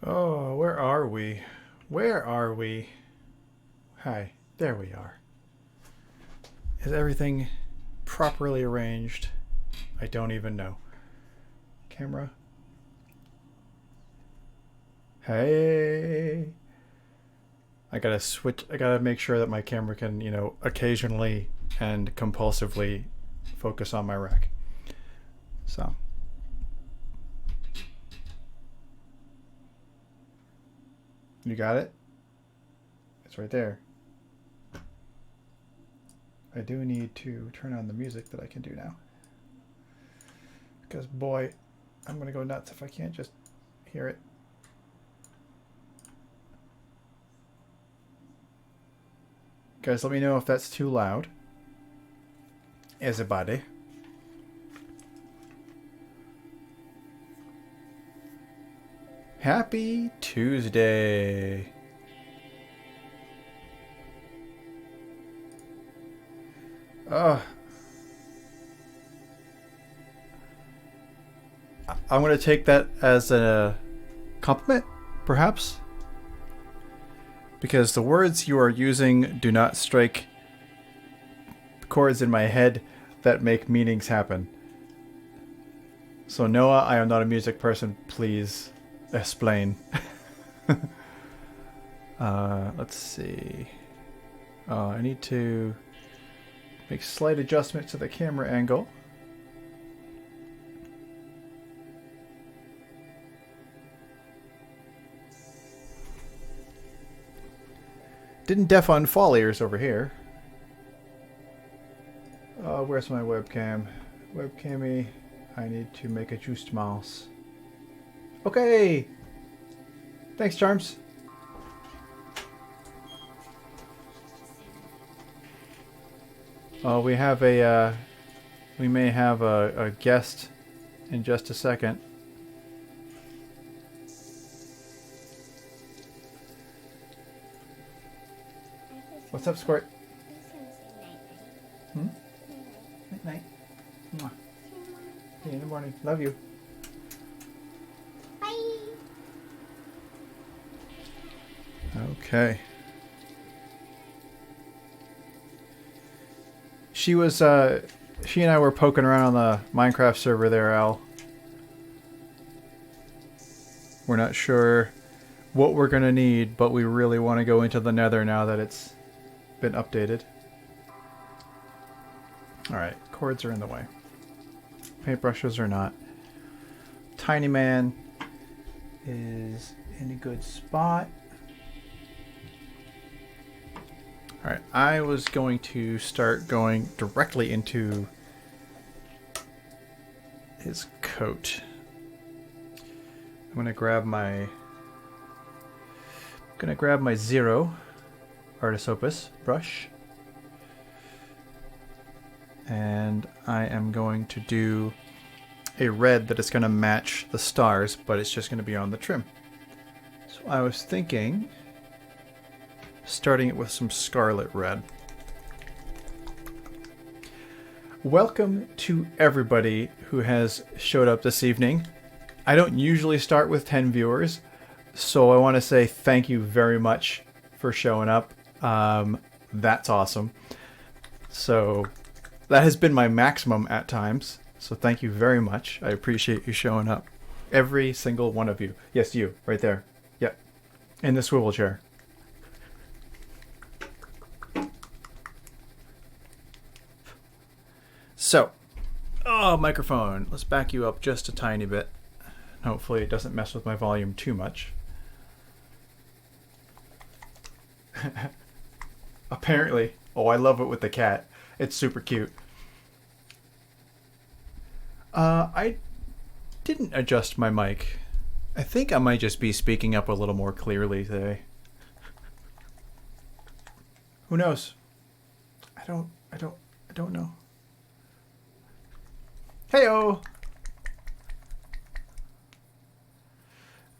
Oh, where are we? Where are we? Hi, there we are. Is everything properly arranged? I don't even know. Camera. Hey. I gotta switch. I gotta make sure that my camera can, occasionally and compulsively focus on my rack. So. You got it? It's right there. I do need to turn on the music that I can do now. Because, boy, I'm going to go nuts if I can't just hear it. Guys, let me know if that's too loud. Everybody. Happy Tuesday. I'm going to take that as a compliment, perhaps. Because the words you are using do not strike chords in my head that make meanings happen. So Noah, I am not a music person. Please explain. Let's see. I need to make slight adjustments to the camera angle. Didn't defund fall ears over here. Where's my webcam? Webcammy, I need to make adjustments. Okay! Thanks, Charms. We have a, we may have a guest in just a second. What's up, Squirt? Hmm? Night night. Mwah. See you in the morning. Love you. Bye. Okay. She and I were poking around on the Minecraft server there, Al. We're not sure what we're gonna need, but we really want to go into the Nether now that it's been updated. Alright, cords are in the way. Paintbrushes are not. Tiny Man is in a good spot. Alright, I was going to start going directly into his coat. I'm gonna grab my Zero Artis Opus brush. And I am going to do a red that is going to match the stars, but it's just going to be on the trim. So I was thinking starting it with some scarlet red. Welcome to everybody who has showed up this evening. I don't usually start with 10 viewers, so I want to say thank you very much for showing up. That's awesome. So that has been my maximum at times, so thank you very much. I appreciate you showing up. Every single one of you. Yes, you, right there. Yep. In the swivel chair. So, microphone. Let's back you up just a tiny bit. Hopefully it doesn't mess with my volume too much. Apparently. Oh, I love it with the cat. It's super cute. I didn't adjust my mic. I think I might just be speaking up a little more clearly today. Who knows? I don't know. Heyo!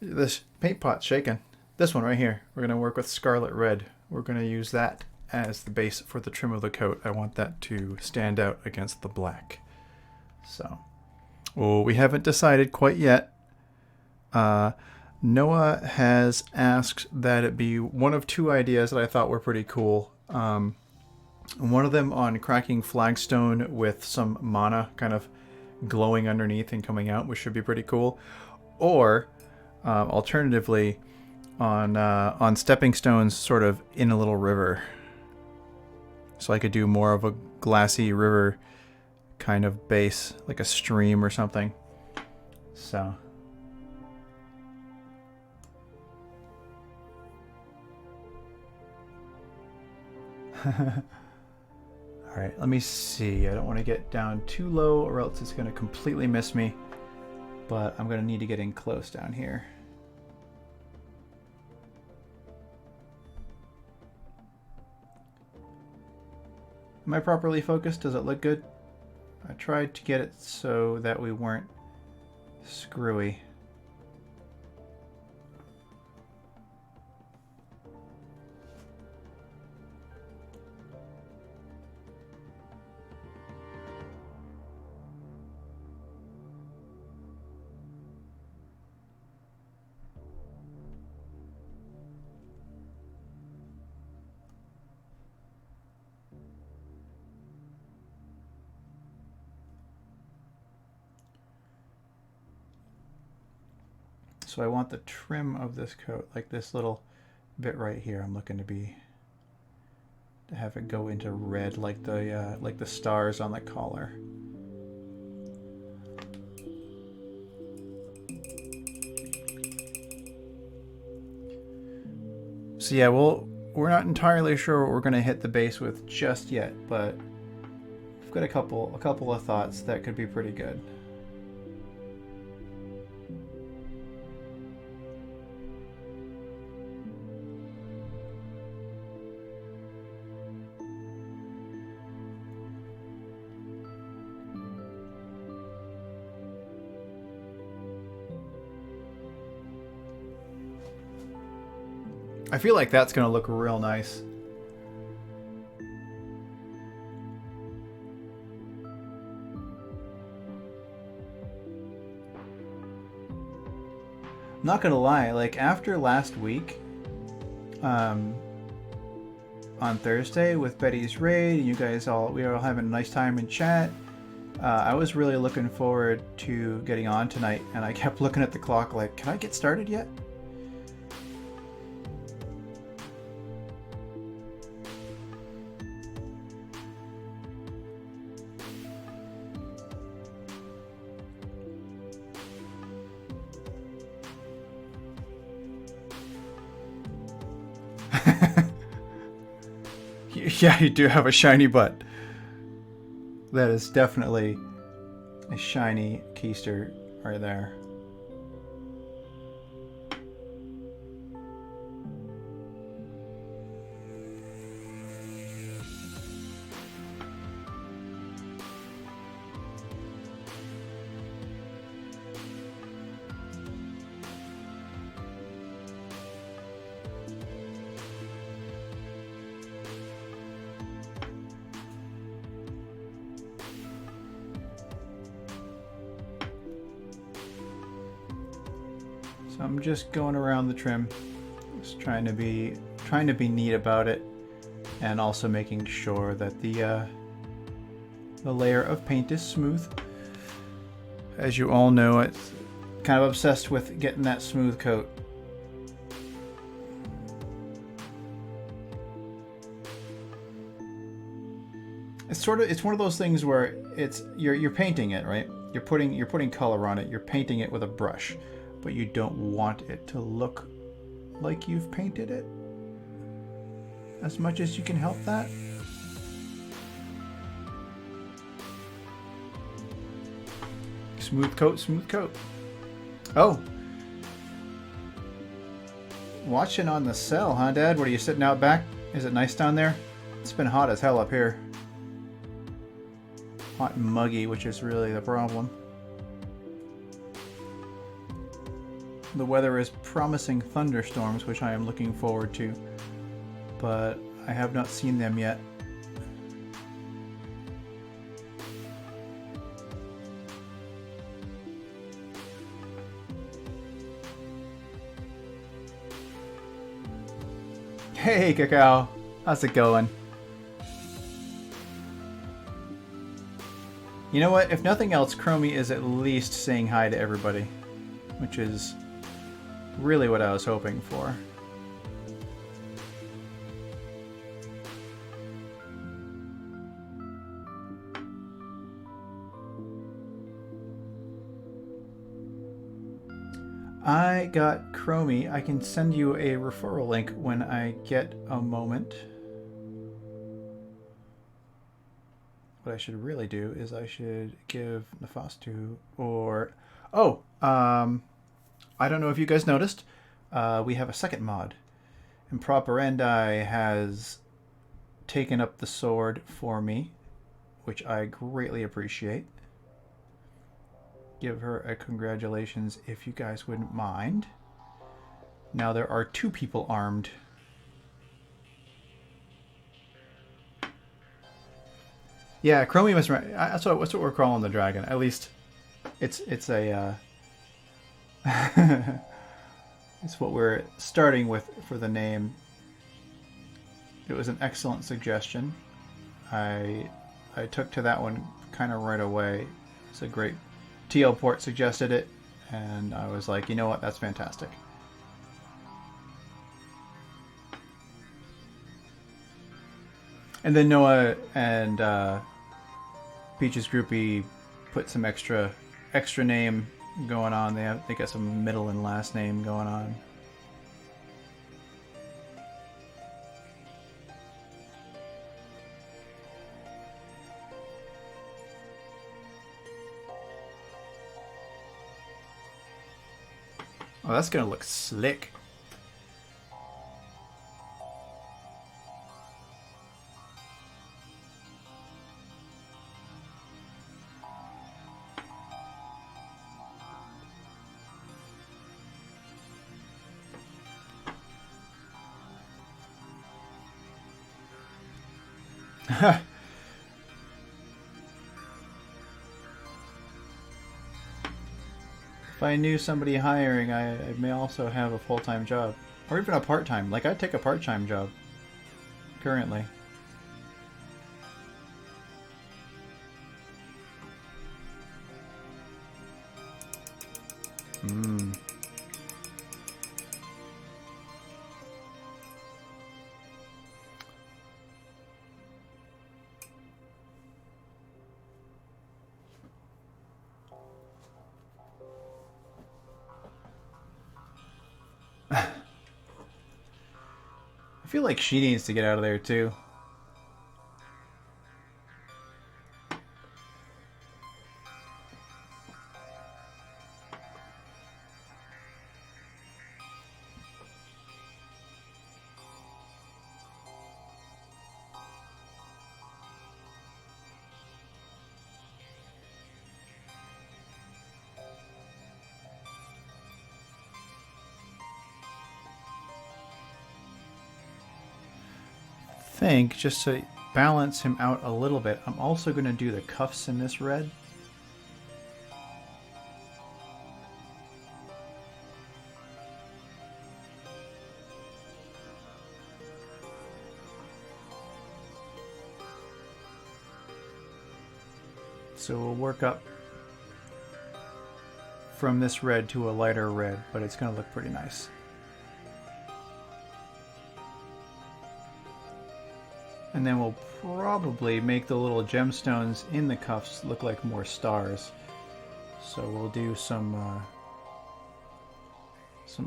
This paint pot's shaking. This one right here. We're gonna work with scarlet red. We're gonna use that as the base for the trim of the coat. I want that to stand out against the black. So, we haven't decided quite yet. Noah has asked that it be one of two ideas that I thought were pretty cool. One of them on cracking flagstone with some mana kind of glowing underneath and coming out, which should be pretty cool. Or alternatively, on stepping stones, sort of in a little river. So I could do more of a glassy river kind of base, like a stream or something. So. Alright, let me see. I don't want to get down too low or else it's going to completely miss me. But I'm going to need to get in close down here. Am I properly focused? Does it look good? I tried to get it so that we weren't screwy. So I want the trim of this coat, like this little bit right here. I'm looking to have it go into red, like the stars on the collar. So yeah, we're not entirely sure what we're going to hit the base with just yet, but we've got a couple of thoughts that could be pretty good. I feel like that's going to look real nice. Not going to lie, like after last week, on Thursday with Betty's raid, and we were all having a nice time in chat. I was really looking forward to getting on tonight, and I kept looking at the clock like, can I get started yet? Yeah, you do have a shiny butt. That is definitely a shiny keister right there. So I'm just going around the trim, just trying to be neat about it, and also making sure that the layer of paint is smooth. As you all know, it's kind of obsessed with getting that smooth coat. It's one of those things where you're painting it, right? You're putting color on it. You're painting it with a brush, but you don't want it to look like you've painted it as much as you can help that. Smooth coat, smooth coat. Oh. Watching on the cell, huh, Dad? What are you sitting out back? Is it nice down there? It's been hot as hell up here. Hot and muggy, which is really the problem. The weather is promising thunderstorms, which I am looking forward to, but I have not seen them yet. Hey, Cacao. How's it going? You know what? If nothing else, Chromie is at least saying hi to everybody, which is really what I was hoping for. I got Chromie. I can send you a referral link when I get a moment. What I should really do is I should give Nefastu or... Oh, I don't know if you guys noticed. We have a second mod. Improperendi has taken up the sword for me, which I greatly appreciate. Give her a congratulations if you guys wouldn't mind. Now there are 2 people armed. Yeah, Chromie must. That's what we're calling the dragon. At least, it's a. It's what we're starting with for the name. It was an excellent suggestion. I took to that one kind of right away. It's a great. TL Port suggested it, and I was like, you know what, that's fantastic. And then Noah and Peach's groupie put some extra name going on. They got some middle and last name going on. Oh, that's gonna look slick. If I knew somebody hiring, I may also have a full-time job. Or even a part-time. Like, I'd take a part-time job. Currently. Mmm. I feel like she needs to get out of there too. Think, just to balance him out a little bit, I'm also going to do the cuffs in this red. So we'll work up from this red to a lighter red, but it's going to look pretty nice. And then we'll probably make the little gemstones in the cuffs look like more stars. So we'll do some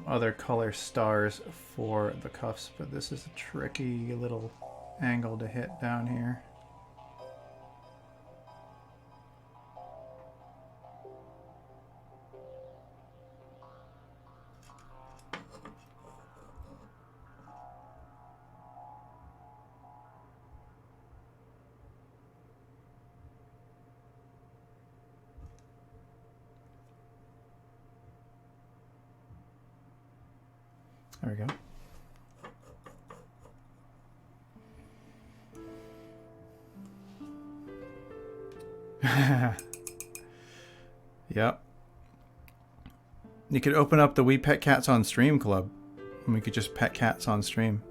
other color stars for the cuffs, but this is a tricky little angle to hit down here. There we go. Yep. You could open up the We Pet Cats on Stream club, and we could just pet cats on stream.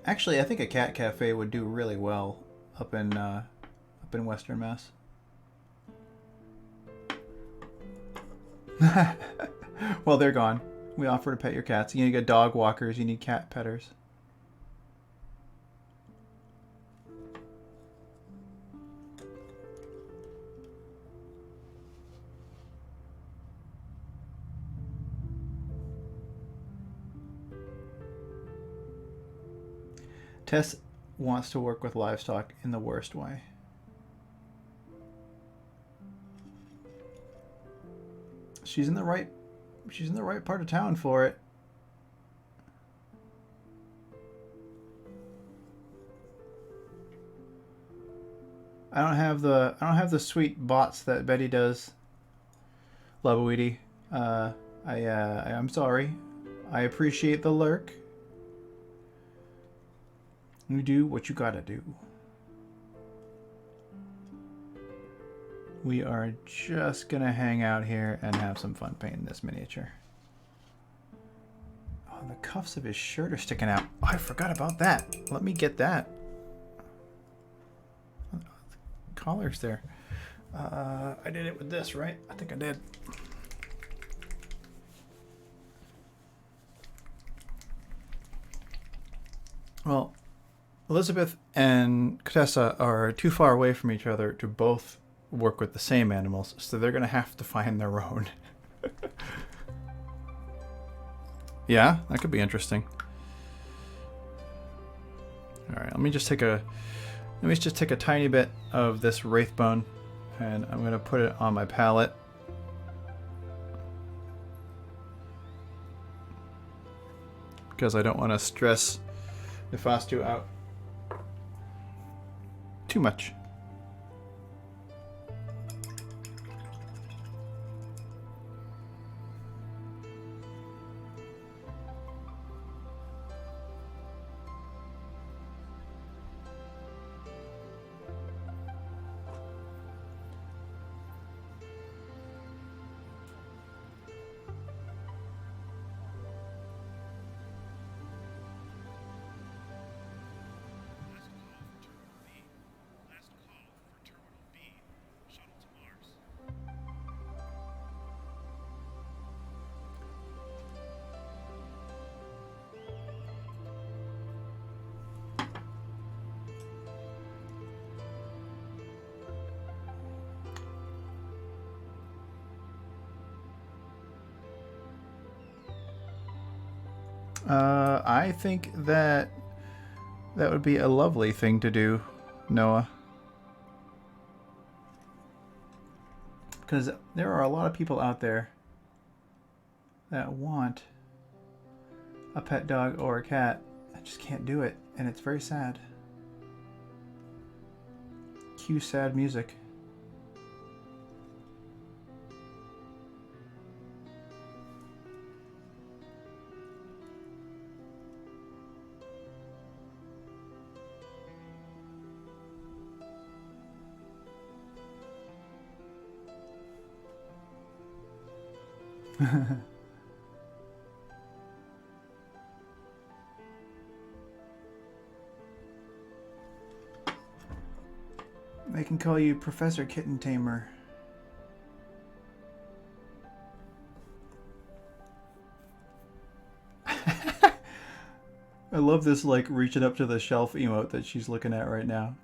Actually, I think a cat cafe would do really well up in Western Mass. Well, they're gone. We offer to pet your cats. You need to get dog walkers. You need cat petters. Tess wants to work with livestock in the worst way. She's in the right part of town for it. I don't have the sweet bots that Betty does. Labuidi. I'm sorry. I appreciate the lurk. You do what you gotta do. We are just gonna hang out here and have some fun painting this miniature. Oh, the cuffs of his shirt are sticking out. Oh, I forgot about that. Let me get that. Collar's there. I did it with this, right? I think I did. Well, Elizabeth and Contessa are too far away from each other to both work with the same animals, so they're going to have to find their own. Yeah, that could be interesting. All right, let me just take a tiny bit of this wraithbone, and I'm going to put it on my palette. Because I don't want to stress Nefastu out too much. I think that would be a lovely thing to do, Noah. Because there are a lot of people out there that want a pet dog or a cat. I just can't do it, and it's very sad. Cue sad music. They can call you Professor Kitten Tamer. I love this, like, reaching up to the shelf emote that she's looking at right now.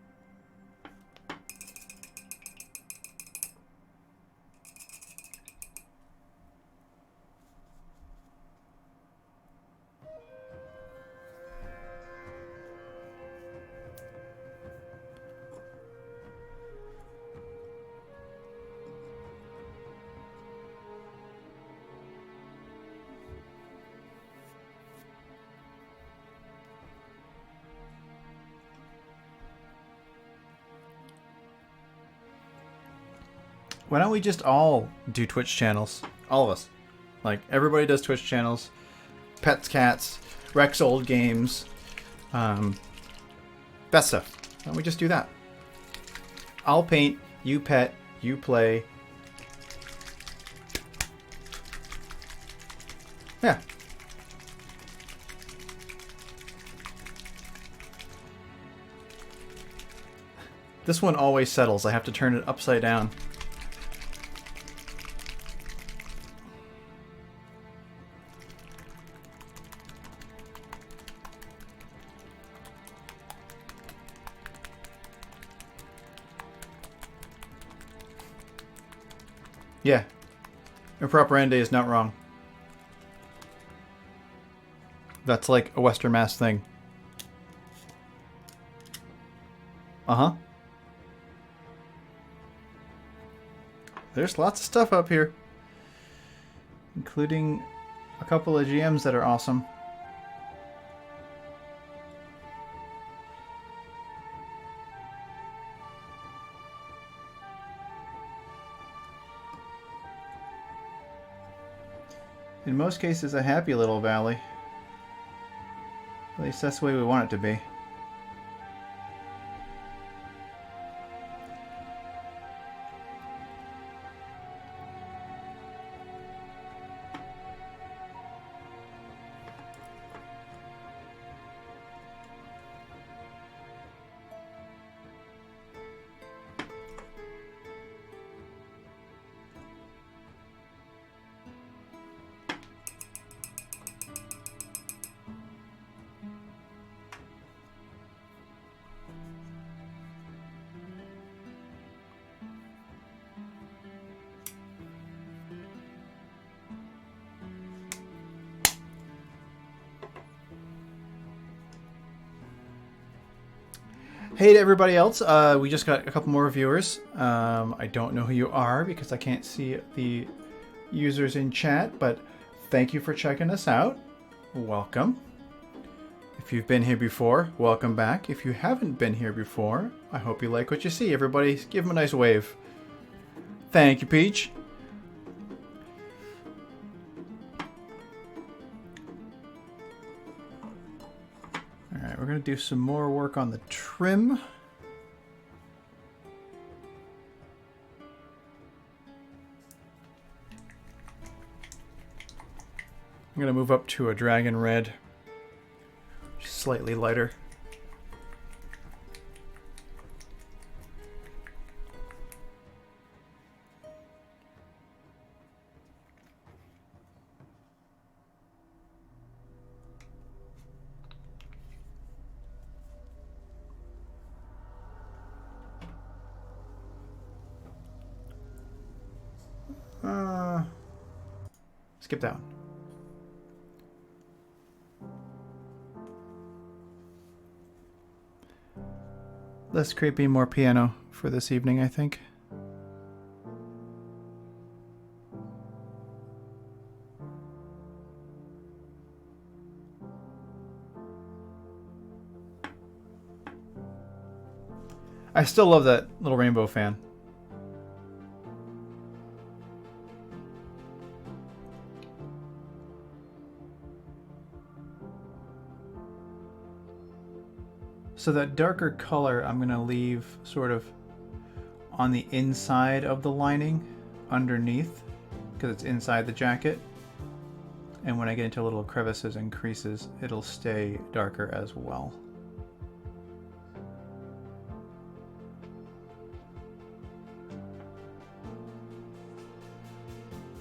Why don't we just all do Twitch channels? All of us. Like, everybody does Twitch channels. Pets, cats, Rex old games. That stuff. Why don't we just do that? I'll paint, you pet, you play. Yeah. This one always settles. I have to turn it upside down. Yeah. Improperandi is not wrong. That's like a Western Mass thing. Uh-huh. There's lots of stuff up here. Including a couple of GMs that are awesome. In most cases, a happy little valley. At least that's the way we want it to be. Hey to everybody else, we just got a couple more viewers. I don't know who you are because I can't see the users in chat, but thank you for checking us out. Welcome. If you've been here before, welcome back. If you haven't been here before, I hope you like what you see. Everybody, give them a nice wave. Thank you, Peach. We're going to do some more work on the trim. I'm going to move up to a dragon red, slightly lighter. Skip down. Less creepy, more piano for this evening, I think. I still love that little rainbow fan. So that darker color I'm going to leave sort of on the inside of the lining underneath because it's inside the jacket. And when I get into little crevices and creases, it'll stay darker as well.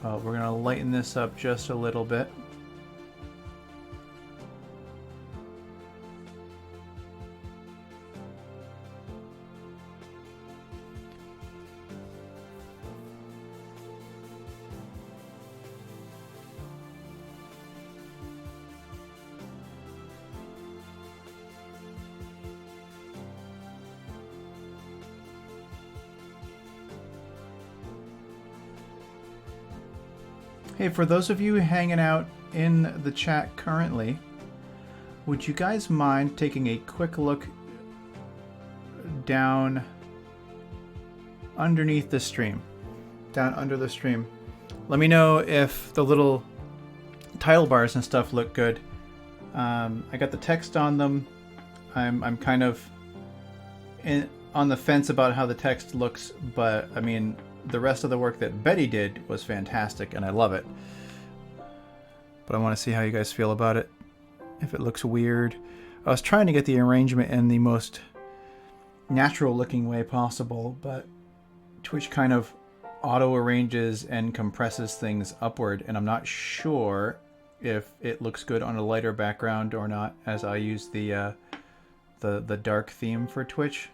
We're going to lighten this up just a little bit. Hey, for those of you hanging out in the chat currently, would you guys mind taking a quick look down underneath the stream? Down under the stream. Let me know if the little title bars and stuff look good. I got the text on them. I'm kind of on the fence about how the text looks, but I mean, the rest of the work that Betty did was fantastic, and I love it. But I want to see how you guys feel about it. If it looks weird. I was trying to get the arrangement in the most natural looking way possible, but Twitch kind of auto arranges and compresses things upward, and I'm not sure if it looks good on a lighter background or not, as I use the dark theme for Twitch.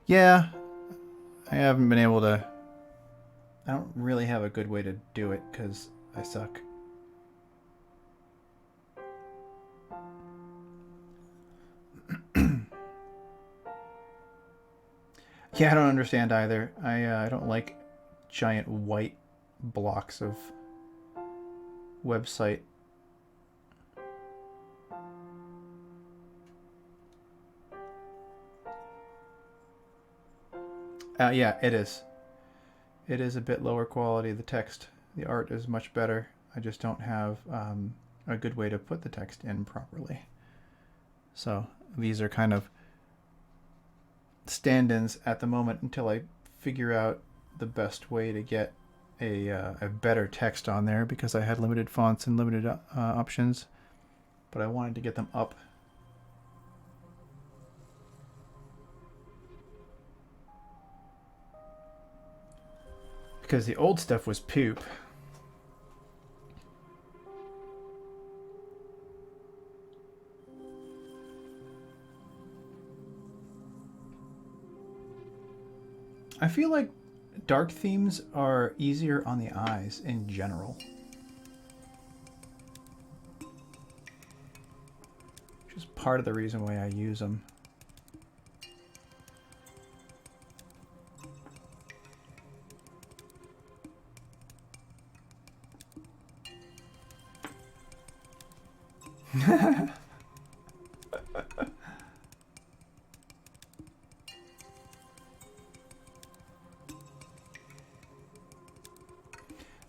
Yeah, I haven't been able to. I don't really have a good way to do it because I suck. Yeah, I don't understand either. I don't like giant white blocks of website. Yeah, it is. It is a bit lower quality, the text. The art is much better. I just don't have a good way to put the text in properly. So these are kind of stand-ins at the moment until I figure out the best way to get a better text on there, because I had limited fonts and limited options, but I wanted to get them up. Because the old stuff was poop. I feel like dark themes are easier on the eyes in general. Which is part of the reason why I use them.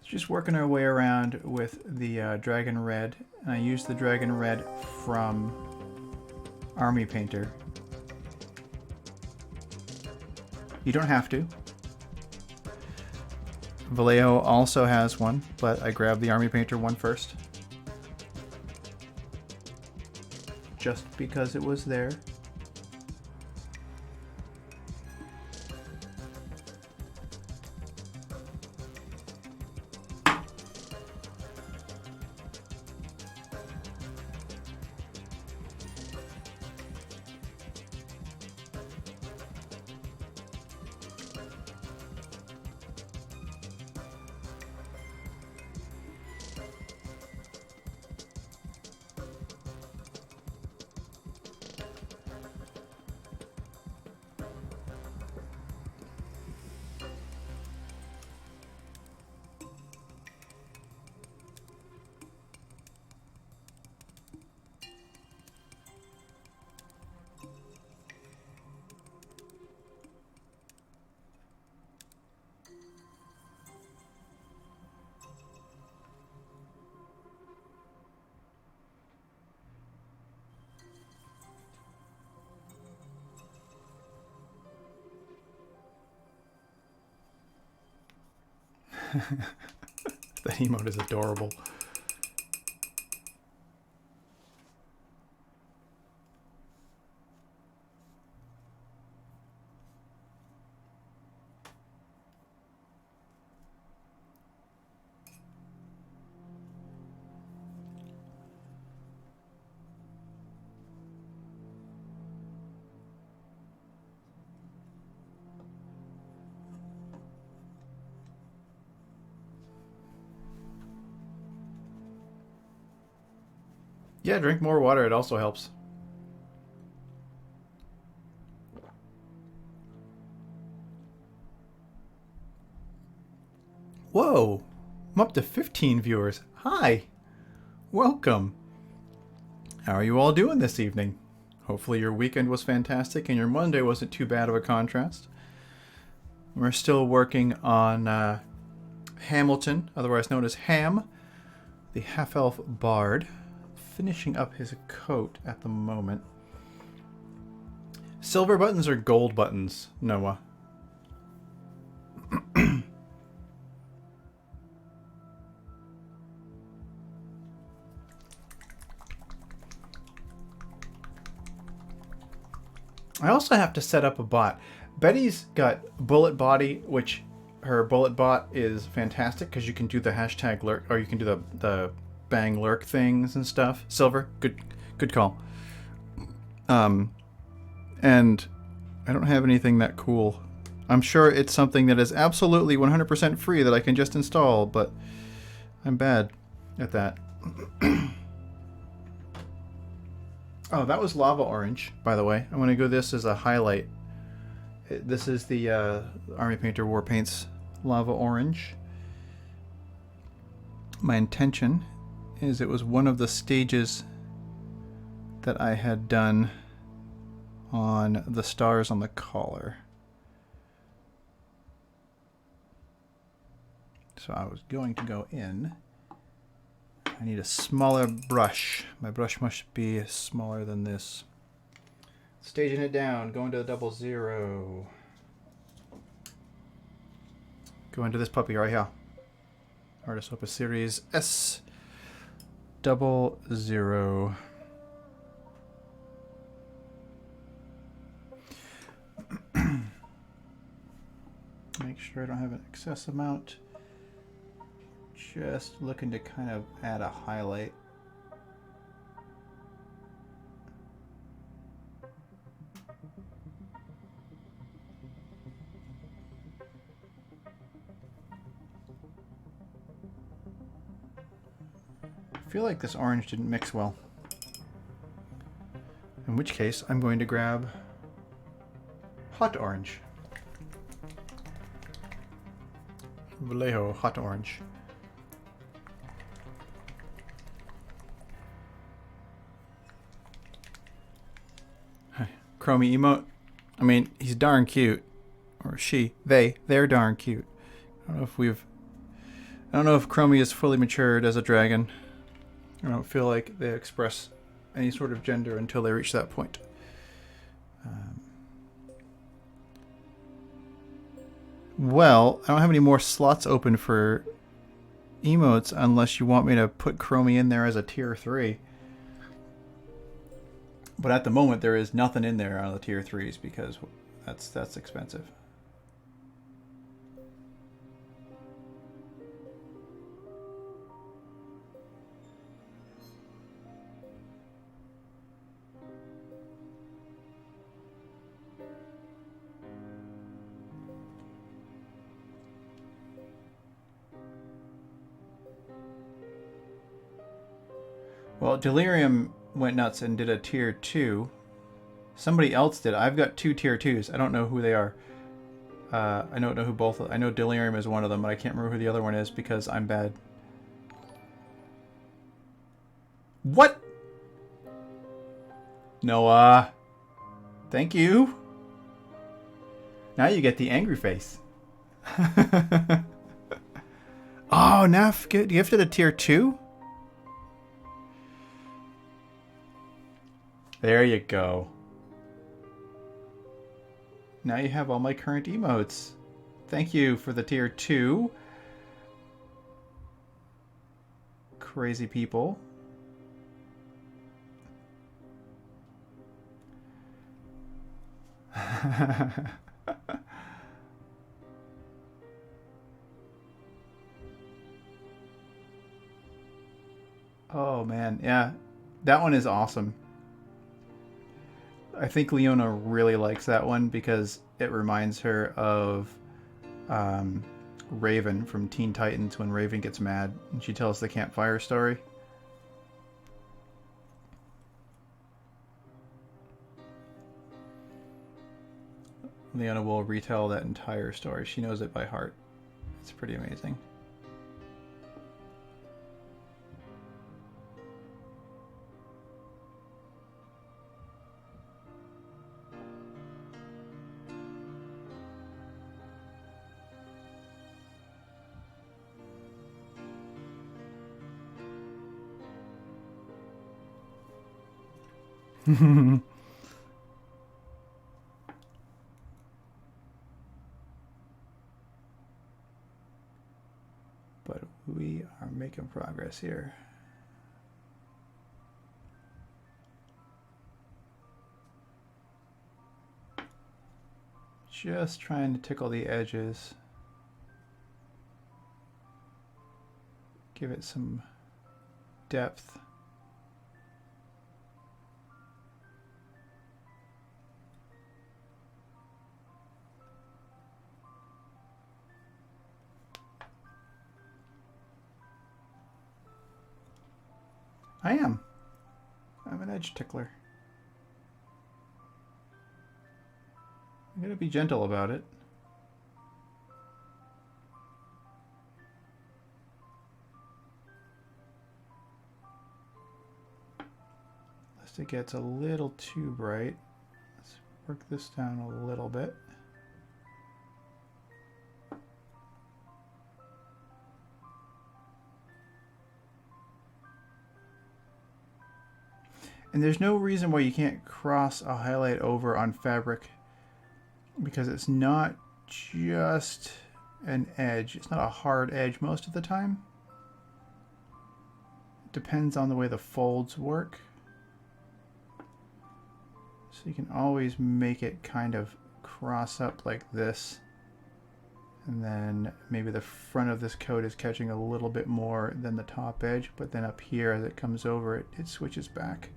Just working our way around with the Dragon Red, and I use the Dragon Red from Army Painter. You don't have to. Vallejo also has one, but I grabbed the Army Painter one first. Just because it was there. The emote is adorable. Yeah, drink more water. It also helps. Whoa! I'm up to 15 viewers. Hi! Welcome! How are you all doing this evening? Hopefully your weekend was fantastic and your Monday wasn't too bad of a contrast. We're still working on Hamilton, otherwise known as Ham, the half-elf bard. Finishing up his coat at the moment. Silver buttons or gold buttons, Noah? I also have to set up a bot. Betty's got bullet body, which her bullet bot is fantastic because you can do the hashtag lurk, or you can do the bang lurk things and stuff. Silver, good call. And I don't have anything that cool. I'm sure it's something that is absolutely 100% free that I can just install, but I'm bad at that. Oh, that was lava orange, by the way. I'm going to go this as a highlight. This is the Army Painter War Paints lava orange. My intention is it was one of the stages that I had done on the stars on the collar. So I was going to go in. I need a smaller brush. My brush must be smaller than this. Staging it down, going to the 00. Go into this puppy right here. Artist Opus Series S 00. Make sure I don't have an excess amount. Just looking to kind of add a highlight. I feel like this orange didn't mix well. In which case, I'm going to grab hot orange. Vallejo hot orange. Chromie emote. I mean, he's darn cute. Or she. They're darn cute. I don't know if Chromie is fully matured as a dragon. I don't feel like they express any sort of gender until they reach that point. Well, I don't have any more slots open for emotes unless you want me to put Chromie in there as a tier 3. But at the moment, there is nothing in there on the tier 3s because that's expensive. Well, Delirium went nuts and did a tier 2. Somebody else did. I've got 2 tier 2s. I don't know who they are. I don't know who both. I know Delirium is one of them, but I can't remember who the other one is because I'm bad. What? Noah. Thank you. Now you get the angry face. Oh, Neff gifted a tier 2? There you go. Now you have all my current emotes. Thank you for the tier 2. Crazy people. Oh man, yeah. That one is awesome. I think Leona really likes that one because it reminds her of Raven from Teen Titans when Raven gets mad and she tells the campfire story. Leona will retell that entire story. She knows it by heart. It's pretty amazing. But we are making progress here. just trying to tickle the edges. Give it some depth. I am. I'm an edge tickler. I'm gonna be gentle about it. Lest it gets a little too bright. Let's work this down a little bit. And there's no reason why you can't cross a highlight over on fabric, because it's not just an edge. It's not a hard edge most of the time. It depends on the way the folds work. So you can always make it kind of cross up like this. And then maybe the front of this coat is catching a little bit more than the top edge, but then up here as it comes over, it switches back.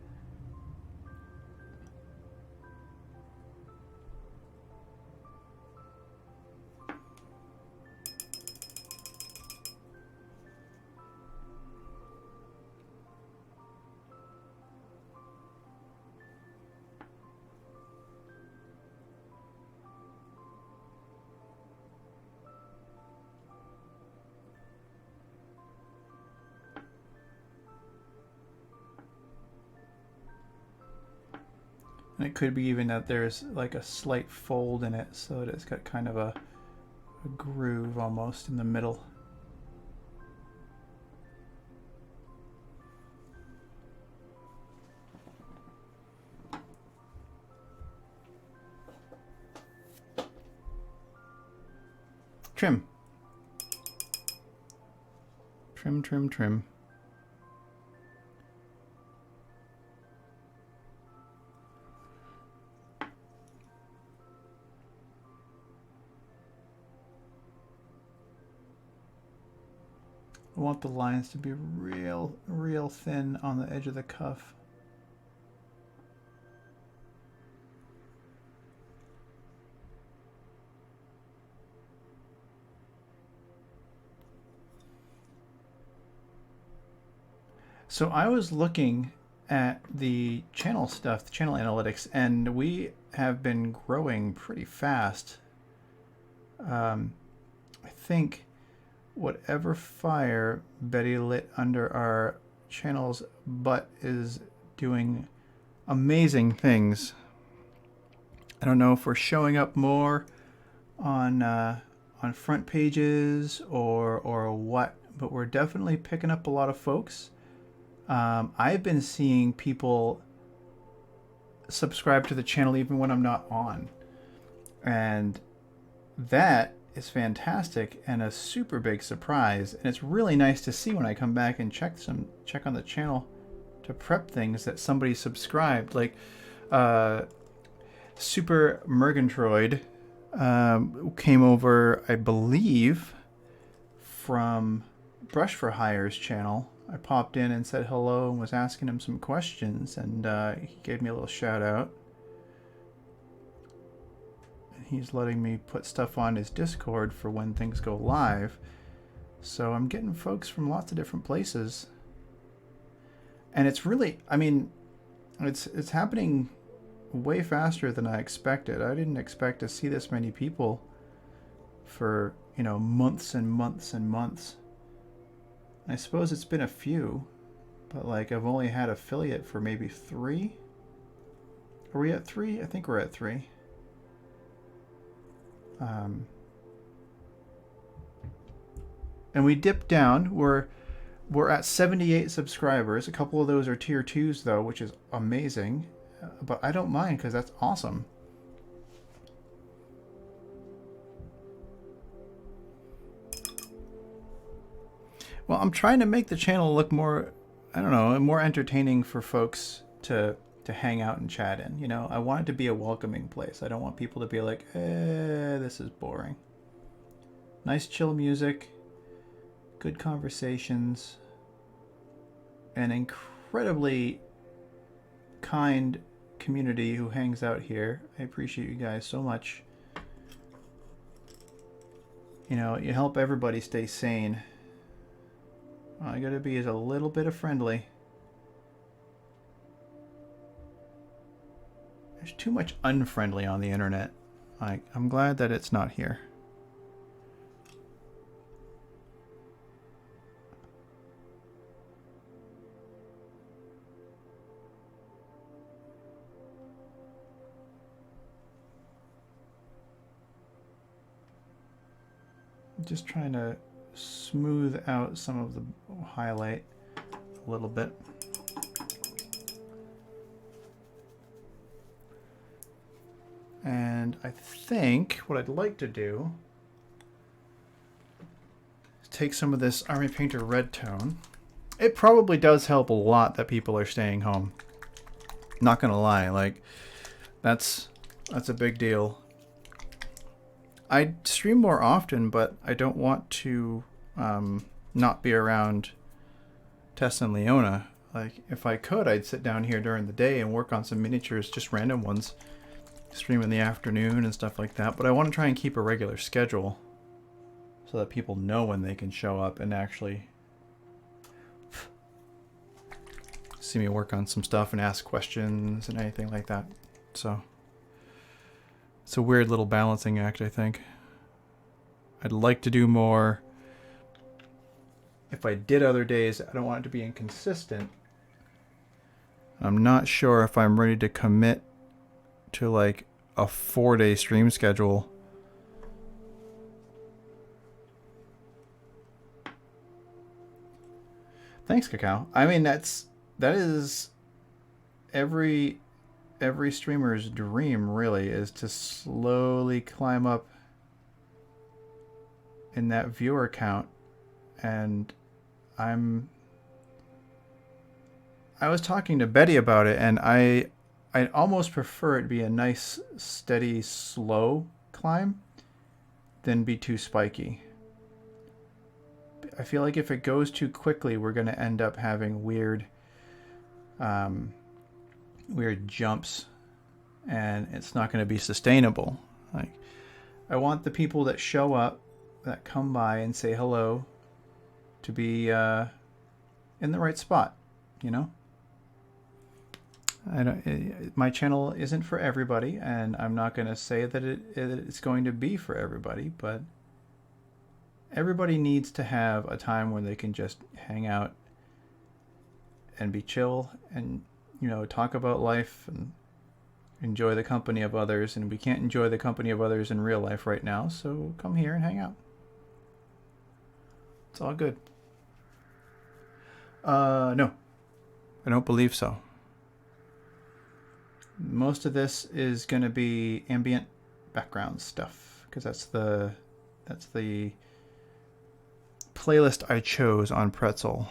And it could be even that there's like a slight fold in it, so that it's got kind of a groove almost in the middle. Trim. Trim, trim, trim. I want the lines to be real thin on the edge of the cuff. So I was looking at the channel stuff, the channel analytics, and we have been growing pretty fast. I think whatever fire Betty lit under our channel's butt is doing amazing things. I don't know if we're showing up more on front pages or what, but we're definitely picking up a lot of folks. I've been seeing people subscribe to the channel even when I'm not on, and that is fantastic and a super big surprise. And it's really nice to see when I come back and check on the channel to prep things that somebody subscribed. Like Super Mergantroid came over, I believe, from Brush for Hire's channel. I popped in and said hello and was asking him some questions, and he gave me a little shout out. He's letting me put stuff on his Discord for when things go live. So I'm getting folks from lots of different places. And it's really, I mean, it's happening way faster than I expected. I didn't expect to see this many people for, months and months and months. I suppose it's been a few, but like I've only had affiliate for maybe 3. Are we at 3? I think we're at 3. And we dipped down. We're at 78 subscribers. A couple of those are tier 2s though, which is amazing. But I don't mind because that's awesome. Well, I'm trying to make the channel look more, I don't know, more entertaining for folks to to hang out and chat in. You know, I want it to be a welcoming place. I don't want people to be like, this is boring. Nice chill music, good conversations, an incredibly kind community who hangs out here. I appreciate you guys so much. You know, you help everybody stay sane. All I gotta be is a little bit of friendly. There's too much unfriendly on the internet. I'm glad that it's not here. Just trying to smooth out some of the highlight a little bit. And I think what I'd like to do is take some of this Army Painter red tone. It probably does help a lot that people are staying home. Not gonna lie, like that's a big deal. I stream more often, but I don't want to not be around Tess and Leona. Like, if I could, I'd sit down here during the day and work on some miniatures, just random ones. Stream in the afternoon and stuff like that. But I want to try and keep a regular schedule so that people know when they can show up and actually see me work on some stuff and ask questions and anything like that. So it's a weird little balancing act, I think. I'd like to do more. If I did other days, I don't want it to be inconsistent. I'm not sure if I'm ready to commit to like a 4-day stream schedule. Thanks, Cacao. I mean, that is every streamer's dream, really, is to slowly climb up in that viewer count. And I was talking to Betty about it, and I'd almost prefer it be a nice, steady, slow climb than be too spiky. I feel like if it goes too quickly, we're going to end up having weird jumps, and it's not going to be sustainable. Like, I want the people that show up, that come by and say hello, to be in the right spot, you know? My channel isn't for everybody, and I'm not going to say that it's going to be for everybody, but everybody needs to have a time when they can just hang out and be chill and, you know, talk about life and enjoy the company of others. And we can't enjoy the company of others in real life right now, so come here and hang out. It's all good. No, I don't believe so. Most of this is going to be ambient background stuff, because that's the playlist I chose on Pretzel.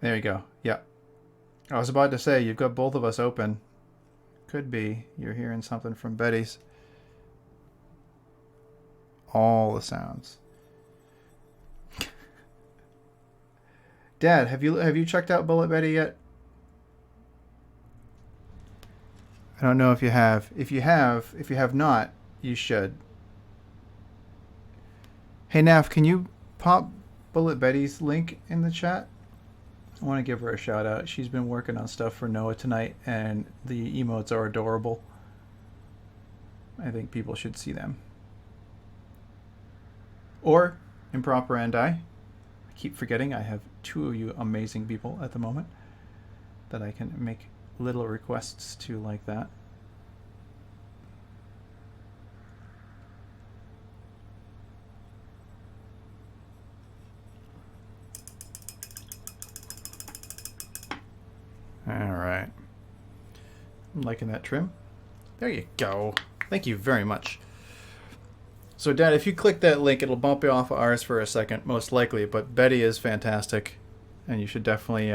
There you go. Yeah. I was about to say, you've got both of us open. Could be you're hearing something from Betty's. All the sounds. Dad, have you checked out Bullet Betty yet? I don't know if you have. If you have not, you should. Hey Nav, can you pop Bullet Betty's link in the chat? I want to give her a shout out. She's been working on stuff for Noah tonight, and the emotes are adorable. I think people should see them. Or Improper and I keep forgetting I have two of you amazing people at the moment that I can make little requests to like that. All right. I'm liking that trim. There you go. Thank you very much. So, Dad, if you click that link, it'll bump you off of ours for a second, most likely. But Betty is fantastic, and you should definitely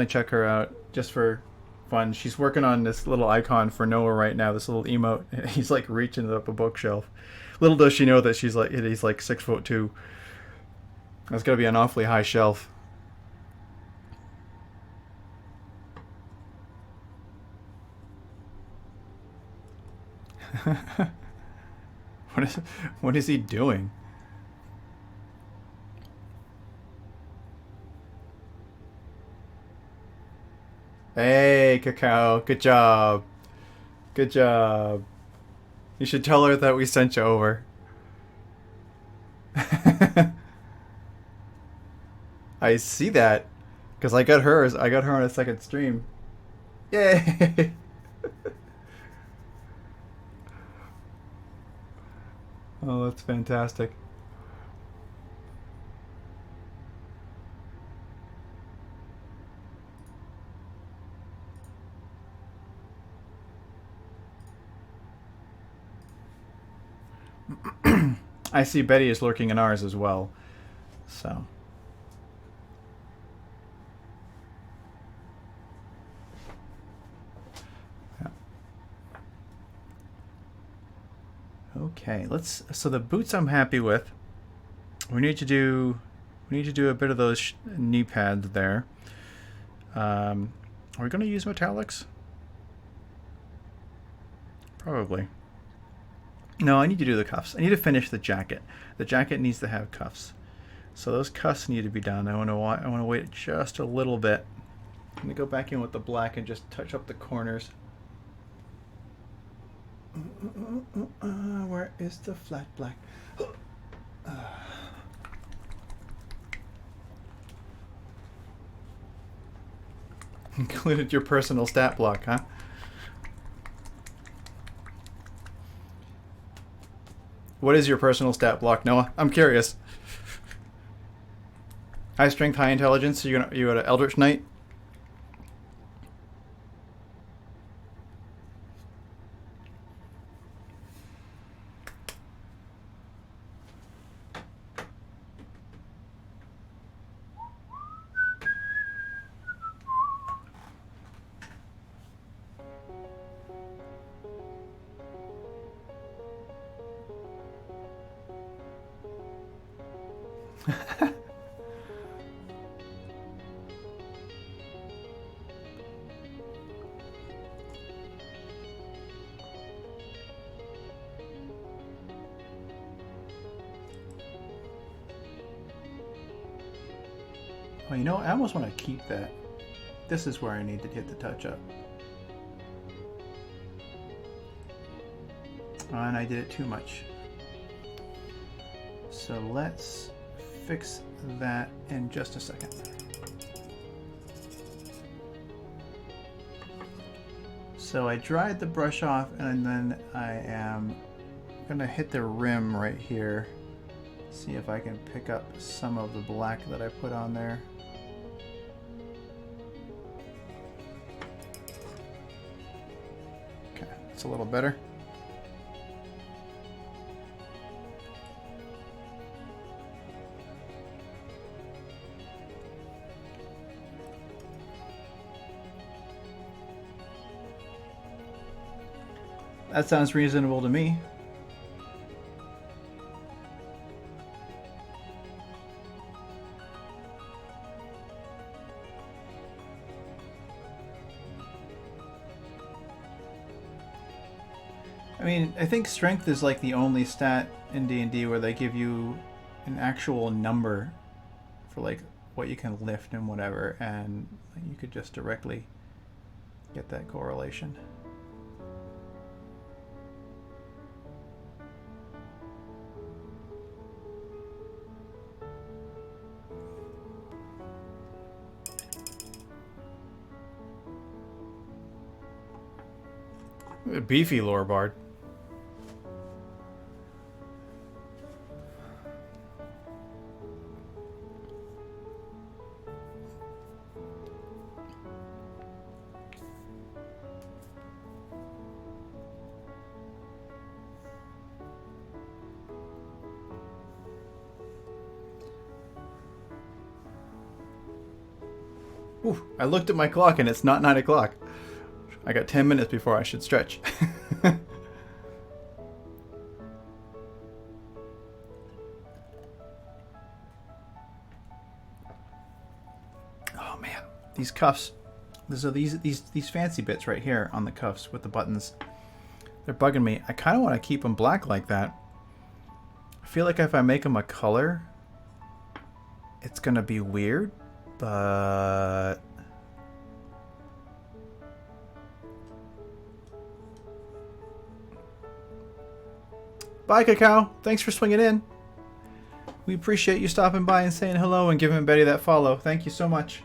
check her out just for fun. She's working on this little icon for Noah right now. This little emote. He's like reaching it up a bookshelf. Little does she know that he's like 6'2". That's gonna be an awfully high shelf. What is he doing? Hey, Cacao, good job. Good job. You should tell her that we sent you over. I see that because I got hers. I got her on a second stream. Yay! Oh, that's fantastic. I see Betty is lurking in ours as well. So. Yeah. Okay, so the boots I'm happy with. We need to do a bit of those knee pads there. Are we going to use metallics? Probably. No, I need to do the cuffs. I need to finish the jacket. The jacket needs to have cuffs. So those cuffs need to be done. I want to wait just a little bit. I'm going to go back in with the black and just touch up the corners. Where is the flat black? Included your personal stat block, huh? What is your personal stat block, Noah? I'm curious. High strength, high intelligence. So you got an Eldritch Knight. Oh, you know, I almost want to keep that. This is where I need to hit the touch up. Oh, and I did it too much. So let's fix that in just a second. So I dried the brush off, and then I am gonna hit the rim right here. See if I can pick up some of the black that I put on there. Okay, it's a little better. That sounds reasonable to me. I mean, I think strength is like the only stat in D&D where they give you an actual number for like what you can lift and whatever, and you could just directly get that correlation. A beefy lore bard. Ooh, I looked at my clock and it's not 9 o'clock. I got 10 minutes before I should stretch. Oh man, these cuffs. So these fancy bits right here on the cuffs with the buttons. They're bugging me. I kind of want to keep them black like that. I feel like if I make them a color, it's going to be weird, but... Bye, Cacao. Thanks for swinging in. We appreciate you stopping by and saying hello and giving Betty that follow. Thank you so much.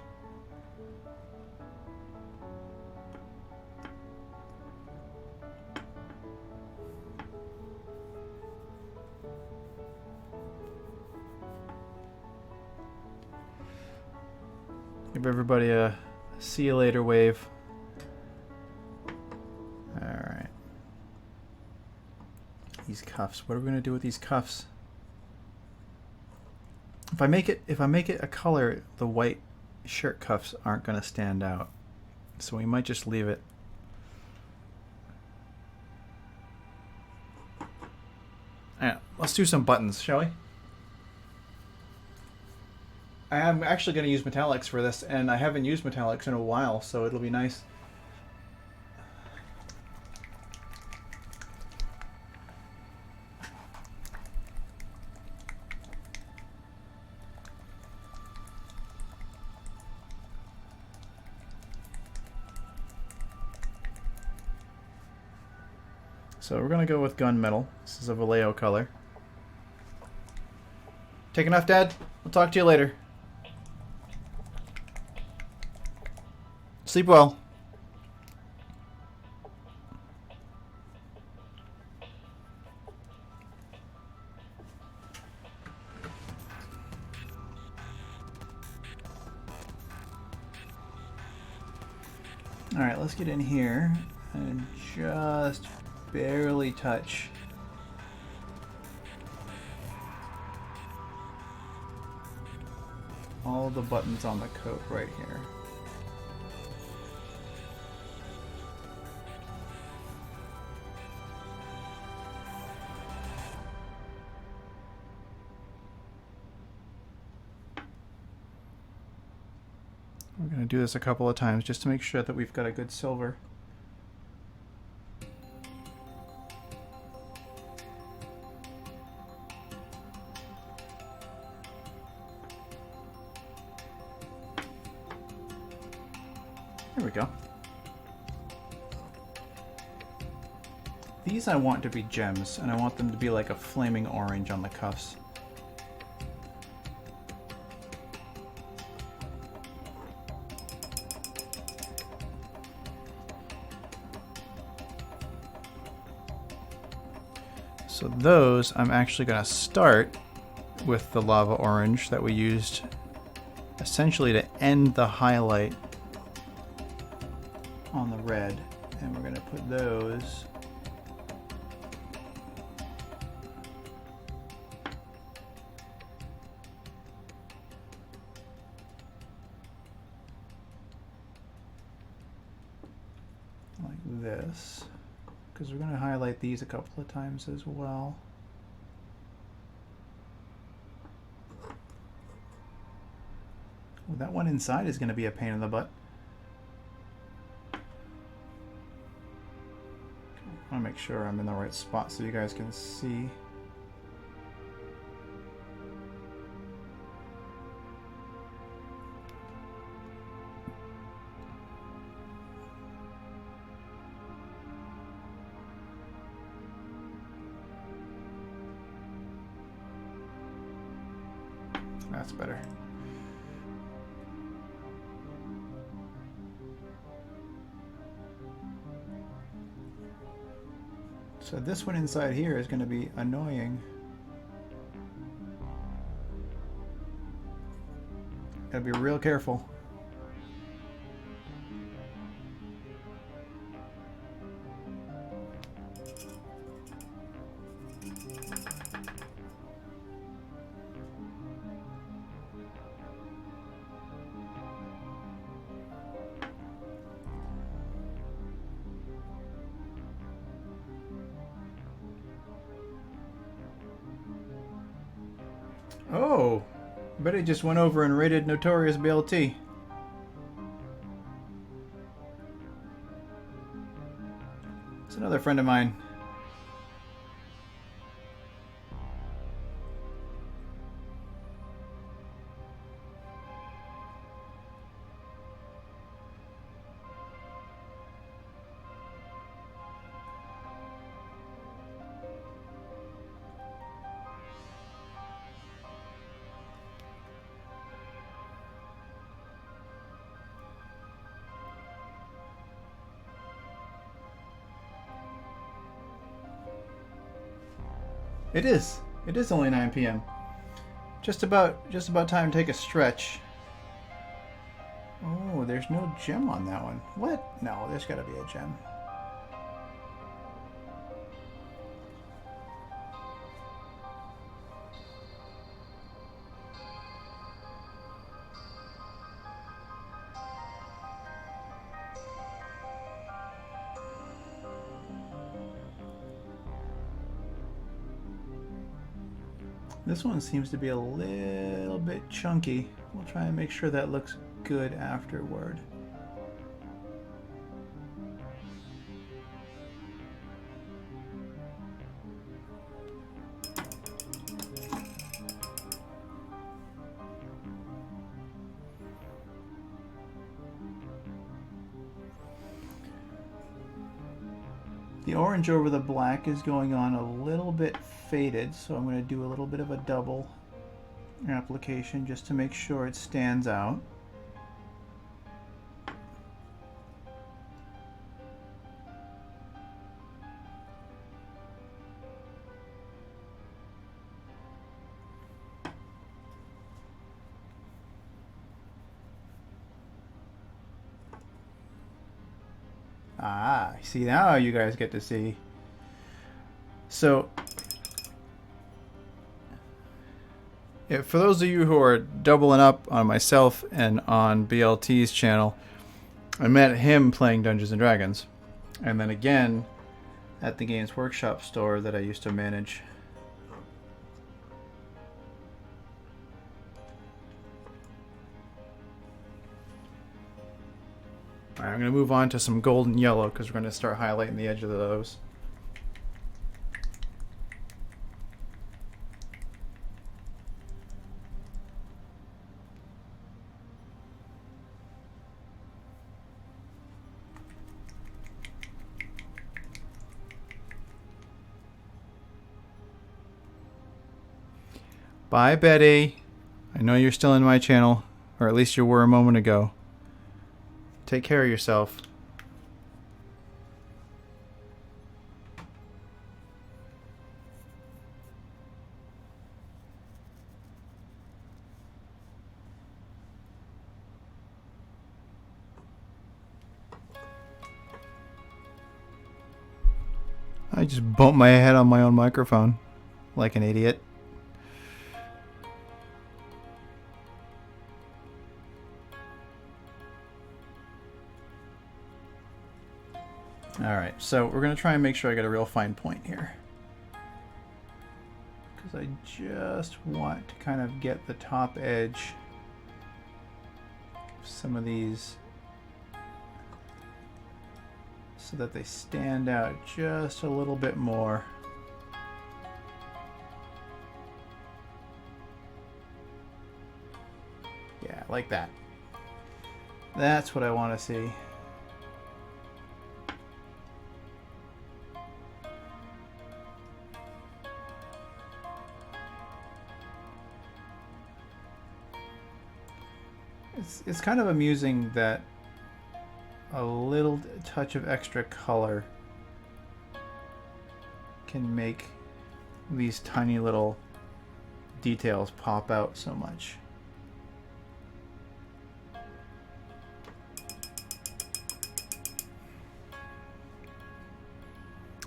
Give everybody a see you later wave. Alright. These cuffs. What are we gonna do with these cuffs? If I make it a color, the white shirt cuffs aren't gonna stand out. So we might just leave it. Alright, let's do some buttons, shall we? I am actually going to use metallics for this, and I haven't used metallics in a while, so it'll be nice. So we're going to go with gunmetal. This is a Vallejo color. Take enough, Dad. We'll talk to you later. Sleep well. All right, let's get in here and just barely touch. All the buttons on the coat right here. We're going to do this a couple of times just to make sure that we've got a good silver. There we go. These I want to be gems, and I want them to be like a flaming orange on the cuffs. So those, I'm actually going to start with the lava orange that we used essentially to end the highlight on the red. And we're going to put those like this. Because we're going to highlight these a couple of times as well. Well, that one inside is going to be a pain in the butt. I want to make sure I'm in the right spot so you guys can see. That's better. So this one inside here is going to be annoying. Gotta be real careful. Oh, I bet he just went over and raided Notorious BLT. It's another friend of mine. It is. It is only 9 p.m. Just about time to take a stretch. Oh, there's no gem on that one. What? No, there's got to be a gem. This one seems to be a little bit chunky. We'll try and make sure that looks good afterward. The orange over the black is going on a little bit faded, so I'm going to do a little bit of a double application just to make sure it stands out. Ah, see, now you guys get to see. So, for those of you who are doubling up on myself and on BLT's channel, I met him playing Dungeons & Dragons. And then again at the Games Workshop store that I used to manage. Alright, I'm going to move on to some gold and yellow because we're going to start highlighting the edge of those. Bye, Betty. I know you're still in my channel, or at least you were a moment ago. Take care of yourself. I just bumped my head on my own microphone like an idiot. Alright, so we're going to try and make sure I get a real fine point here. Because I just want to kind of get the top edge of some of these so that they stand out just a little bit more. Yeah, like that. That's what I want to see. It's kind of amusing that a little touch of extra color can make these tiny little details pop out so much.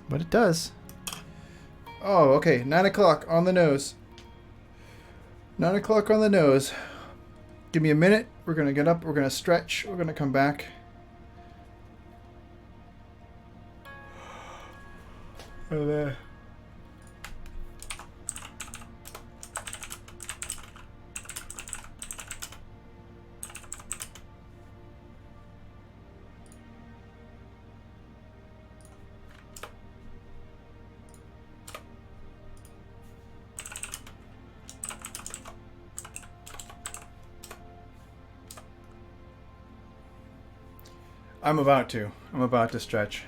But it does. Oh, okay. 9 o'clock on the nose. 9 o'clock on the nose. Give me a minute. We're going to get up. We're going to stretch. We're going to come back. I'm about to. I'm about to stretch.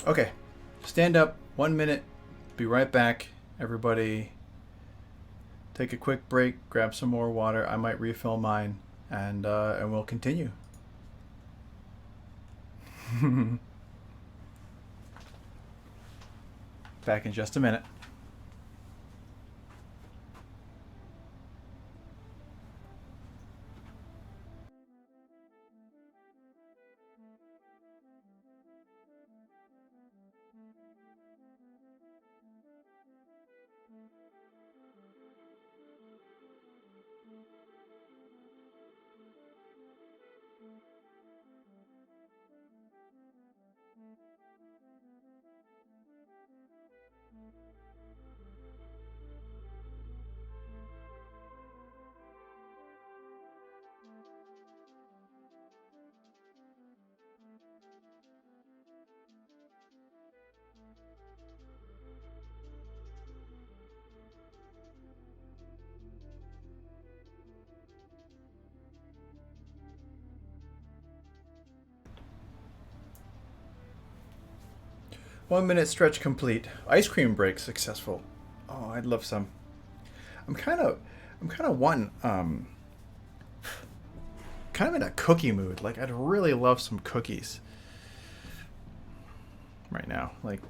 Okay. Stand up. 1 minute. Be right back. Everybody take a quick break. Grab some more water. I might refill mine. And we'll continue. Back in just a minute. One minute stretch complete. Ice cream break successful. Oh, I'd love some. I'm kind of wanting kind of in a cookie mood. Like I'd really love some cookies right now. Like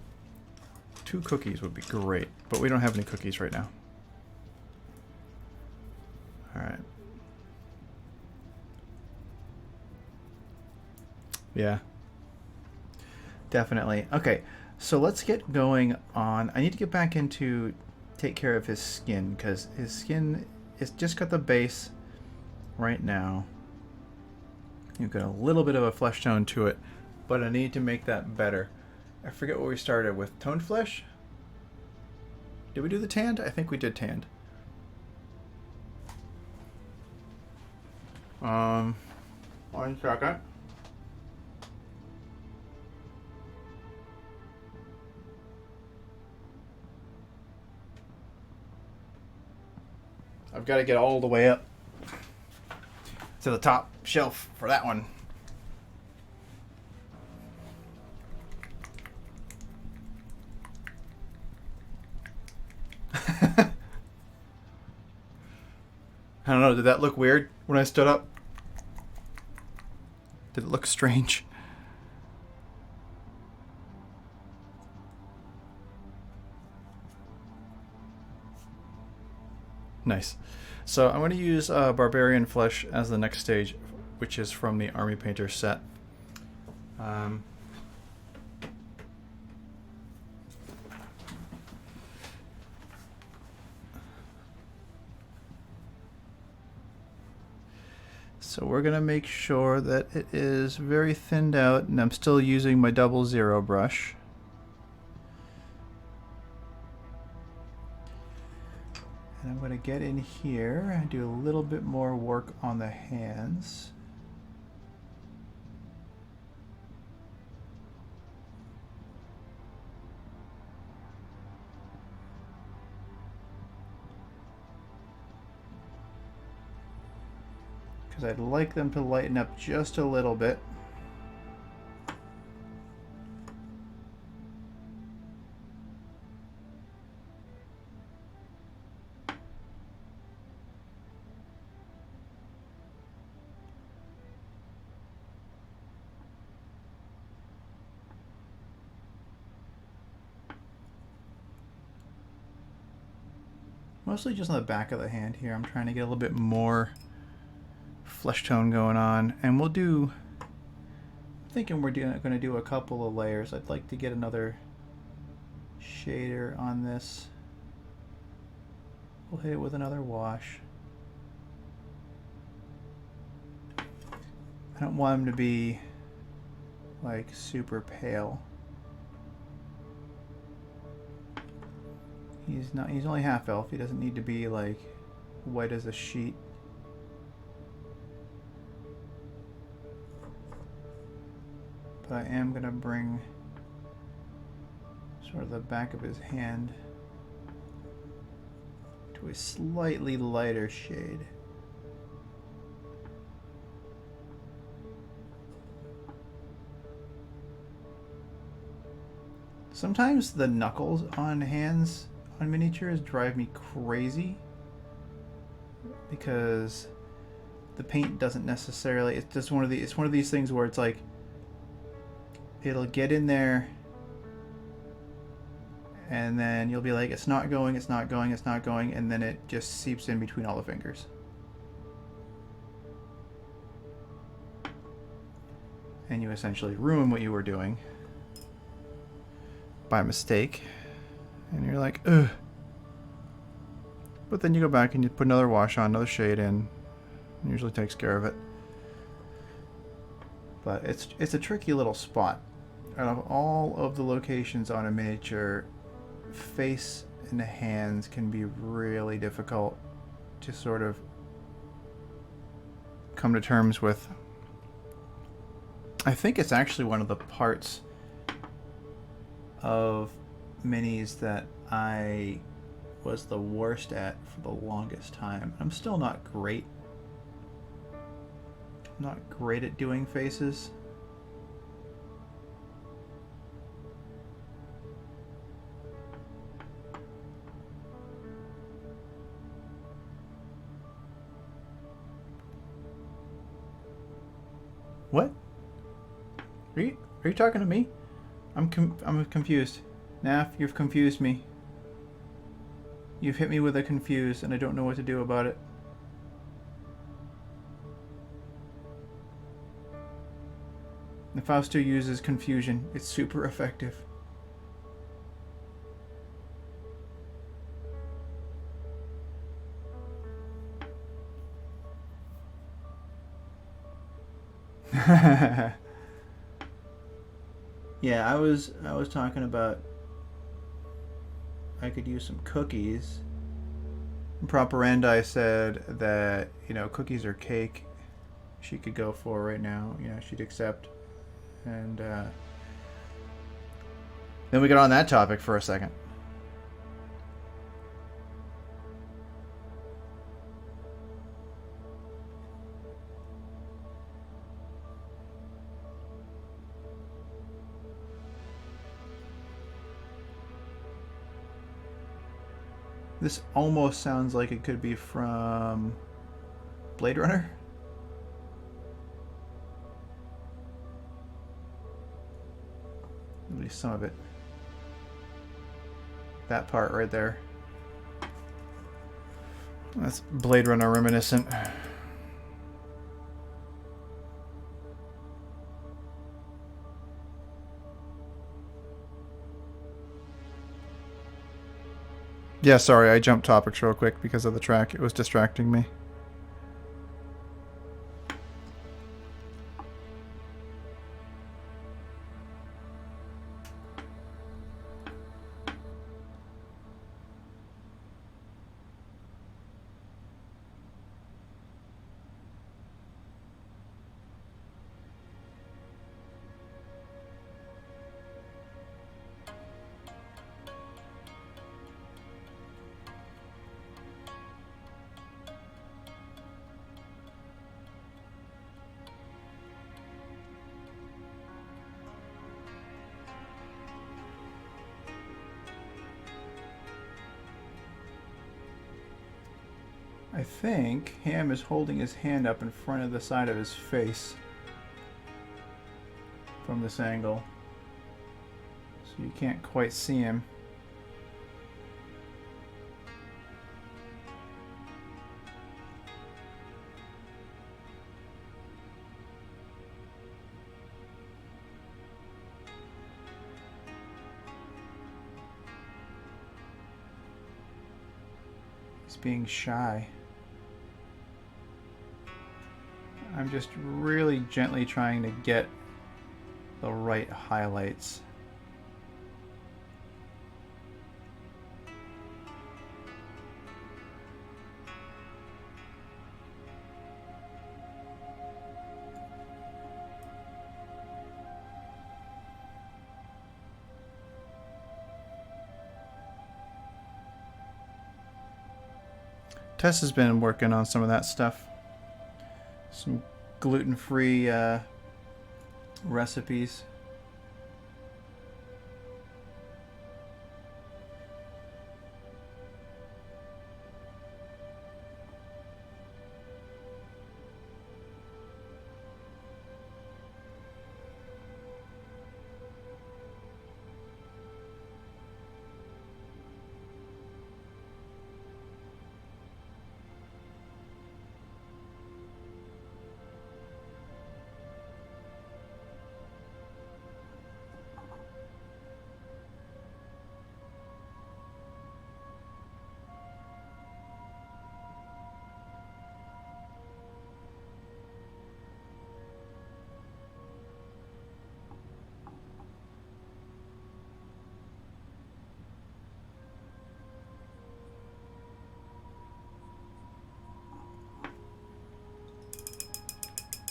2 cookies would be great, but we don't have any cookies right now. All right. Yeah. Definitely. Okay. So let's get going on. I need to get back into take care of his skin because his skin is just got the base right now. You've got a little bit of a flesh tone to it, but I need to make that better. I forget what we started with. Toned flesh? Did we do the tanned? I think we did tanned. One second. I've got to get all the way up to the top shelf for that one. I don't know, did that look weird when I stood up? Did it look strange? Nice. So I'm going to use Barbarian Flesh as the next stage, which is from the Army Painter set. So we're going to make sure that it is very thinned out, and I'm still using my 00 brush. And I'm going to get in here and do a little bit more work on the hands. Because I'd like them to lighten up just a little bit. Mostly just on the back of the hand here. I'm trying to get a little bit more flesh tone going on, and we'll do, I'm thinking we're going to do a couple of layers. I'd like to get another shader on this. We'll hit it with another wash. I don't want him to be like super pale. He's only half elf. He doesn't need to be like white as a sheet. But I am going to bring sort of the back of his hand to a slightly lighter shade. Sometimes the knuckles on hands on miniatures drive me crazy because the paint doesn't necessarily, it's just one of these things where it's like it'll get in there and then you'll be like, it's not going, it's not going, it's not going, and then it just seeps in between all the fingers. And you essentially ruin what you were doing by mistake. And you're like, ugh. But then you go back and you put another wash on, another shade in. It usually takes care of it. But it's a tricky little spot. Out of all of the locations on a miniature, face and hands can be really difficult to sort of come to terms with. I think it's actually one of the parts of minis that I was the worst at for the longest time. I'm still not great. I'm not great at doing faces. What? Are you talking to me? I'm confused. Naff, you've confused me. You've hit me with a confuse, and I don't know what to do about it. Fausto uses confusion. It's super effective. Yeah, I was talking about I could use some cookies. Properandi said that, you know, cookies or cake she could go for right now. You know, she'd accept. And then we got on that topic for a second. This almost sounds like it could be from Blade Runner. At least some of it. That part right there. That's Blade Runner reminiscent. Yeah, sorry, I jumped topics real quick because of the track. It was distracting me. I think Ham is holding his hand up in front of the side of his face from this angle, so you can't quite see him. He's being shy. I'm just really gently trying to get the right highlights. Tess has been working on some of that stuff. Some gluten-free recipes.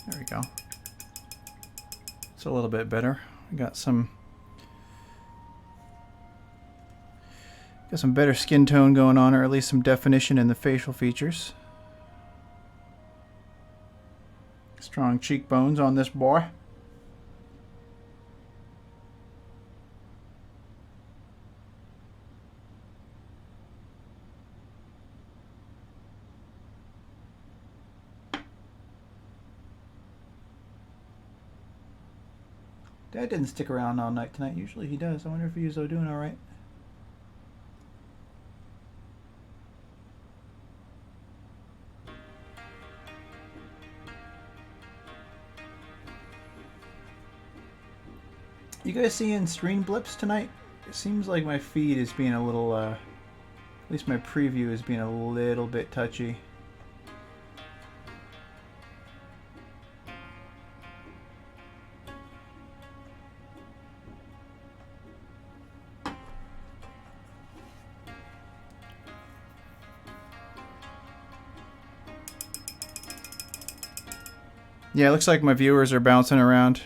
There we go. It's a little bit better. We got some better skin tone going on, or at least some definition in the facial features. Strong cheekbones on this boy. Dad didn't stick around all night tonight. Usually he does. I wonder if he's doing all right. You guys seeing stream blips tonight? It seems like my feed is being a little, at least my preview is being a little bit touchy. Yeah, it looks like my viewers are bouncing around.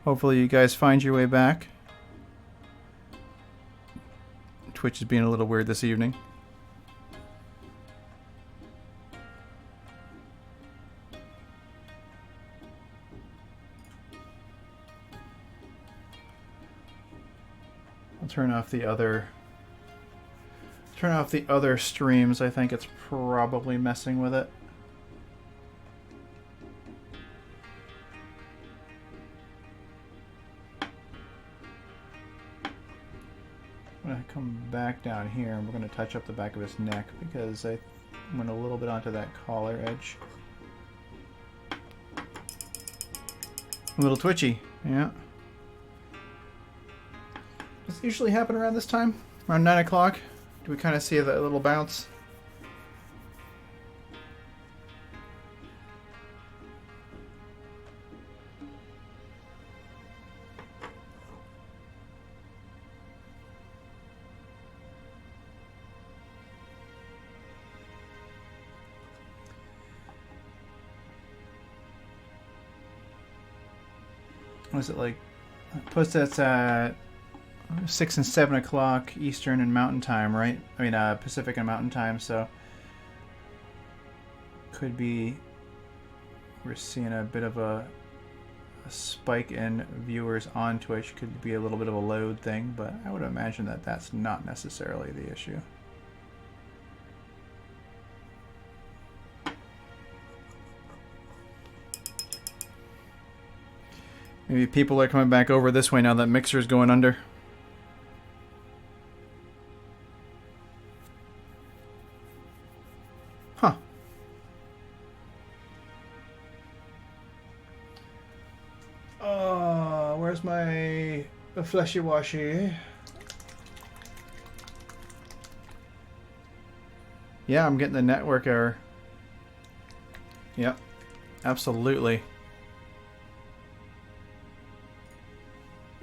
Hopefully you guys find your way back. Twitch is being a little weird this evening. I'll turn off the other streams. I think it's probably messing with it. I'm going to come back down here and we're going to touch up the back of his neck because I went a little bit onto that collar edge. A little twitchy, yeah. Does it usually happen around this time? Around 9 o'clock? Do we kind of see that little bounce? Was it like, plus that's at 6 and 7 o'clock Eastern and Mountain Time, right? I mean Pacific and Mountain Time, so could be we're seeing a bit of a spike in viewers on Twitch. Could be a little bit of a load thing, but I would imagine that that's not necessarily the issue. Maybe people are coming back over this way now that Mixer's going under. Huh. Where's my fleshy washy? Yeah, I'm getting the network error. Yep, absolutely.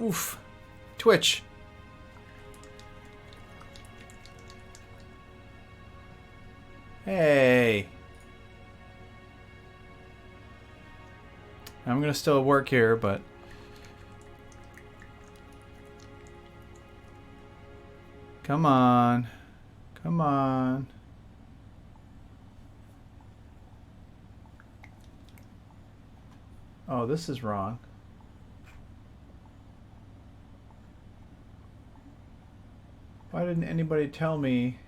Oof. Twitch. Hey. I'm gonna still work here, but come on. Come on. Oh, this is wrong. Why didn't anybody tell me?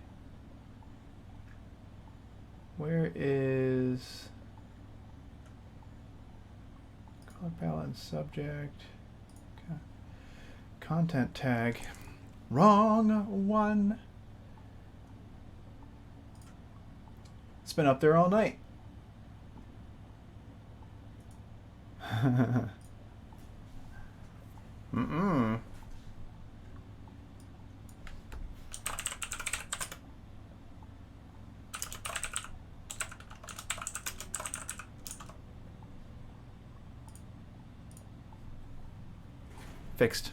Where is color palette subject? Content tag. Wrong one. It's been up there all night. Mm-mm. Fixed.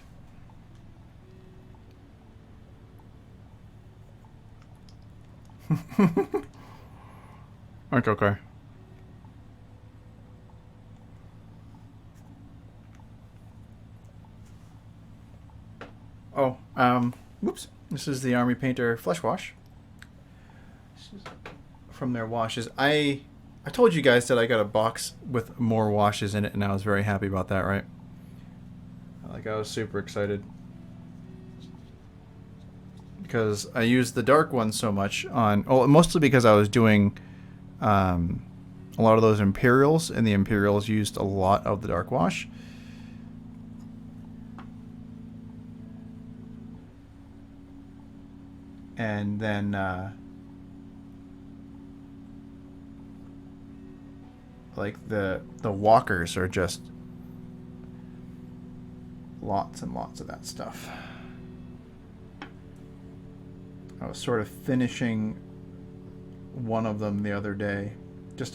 Okay. Oh, whoops. This is the Army Painter Flesh Wash. This is from their washes. I told you guys that I got a box with more washes in it, and I was very happy about that, right? Like, I was super excited. Because I used the dark one so much on... Oh, mostly because I was doing a lot of those Imperials, and the Imperials used a lot of the dark wash. And then like the walkers are just lots and lots of that stuff. I was sort of finishing one of them the other day.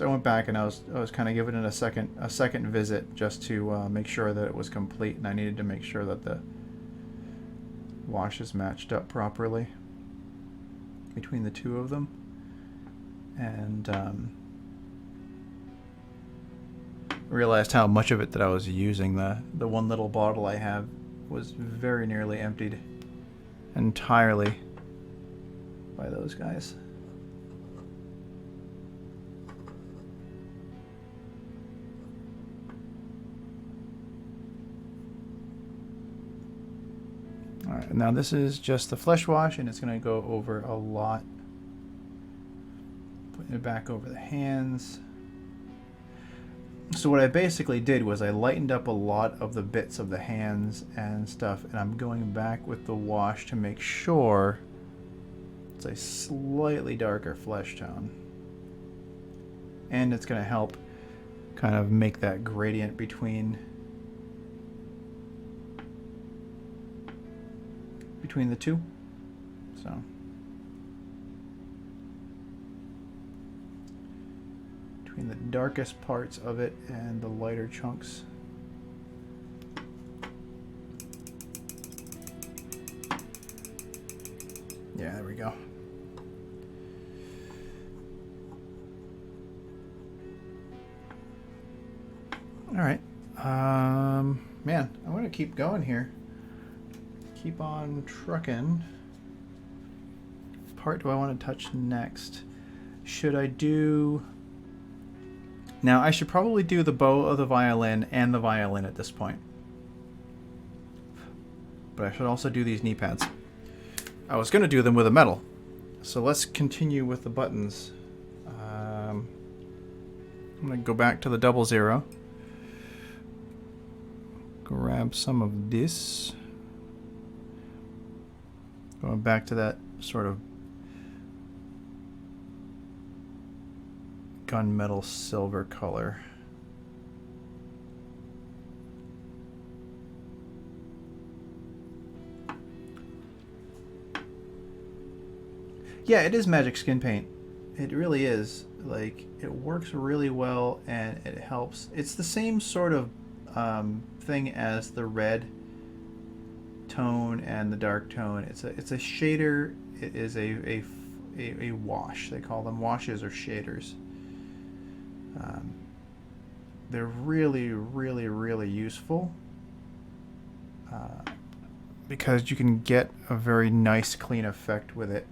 I went back and I was kind of giving it a second visit just to make sure that it was complete, and I needed to make sure that the washes matched up properly between the two of them. And realized how much of it that I was using. The one little bottle I have was very nearly emptied entirely by those guys. Alright, now this is just the flesh wash, and it's going to go over a lot. Putting it back over the hands. So what I basically did was I lightened up a lot of the bits of the hands and stuff, and I'm going back with the wash to make sure it's a slightly darker flesh tone. And it's going to help kind of make that gradient between the two. So between the darkest parts of it and the lighter chunks. Yeah, there we go. All right. Man, I'm going to keep going here. Keep on trucking. What part do I want to touch next? Should I do... Now, I should probably do the bow of the violin and the violin at this point. But I should also do these knee pads. I was going to do them with a metal. So let's continue with the buttons. I'm going to go back to the 00. Grab some of this. Going back to that sort of gunmetal silver color. Yeah, it is magic skin paint. It really is. Like, it works really well, and it helps. It's the same sort of thing as the red tone and the dark tone. It's a shader. It is a wash. They call them washes or shaders. They're really, really, really useful because you can get a very nice, clean effect with it.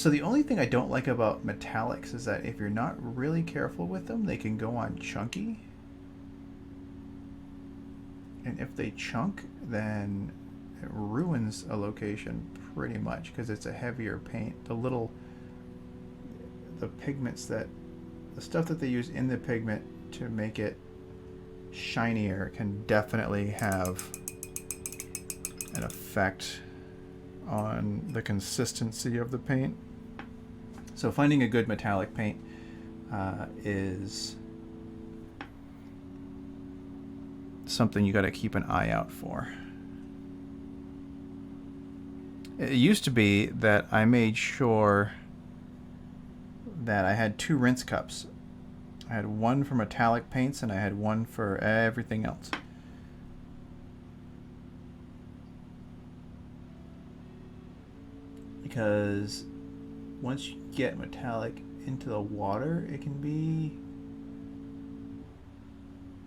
So the only thing I don't like about metallics is that if you're not really careful with them, they can go on chunky. And if they chunk, then it ruins a location pretty much because it's a heavier paint. The pigments the stuff that they use in the pigment to make it shinier can definitely have an effect on the consistency of the paint. So finding a good metallic paint is something you got to keep an eye out for. It used to be that I made sure that I had 2 rinse cups. I had one for metallic paints and I had one for everything else. Because once you get metallic into the water, it can be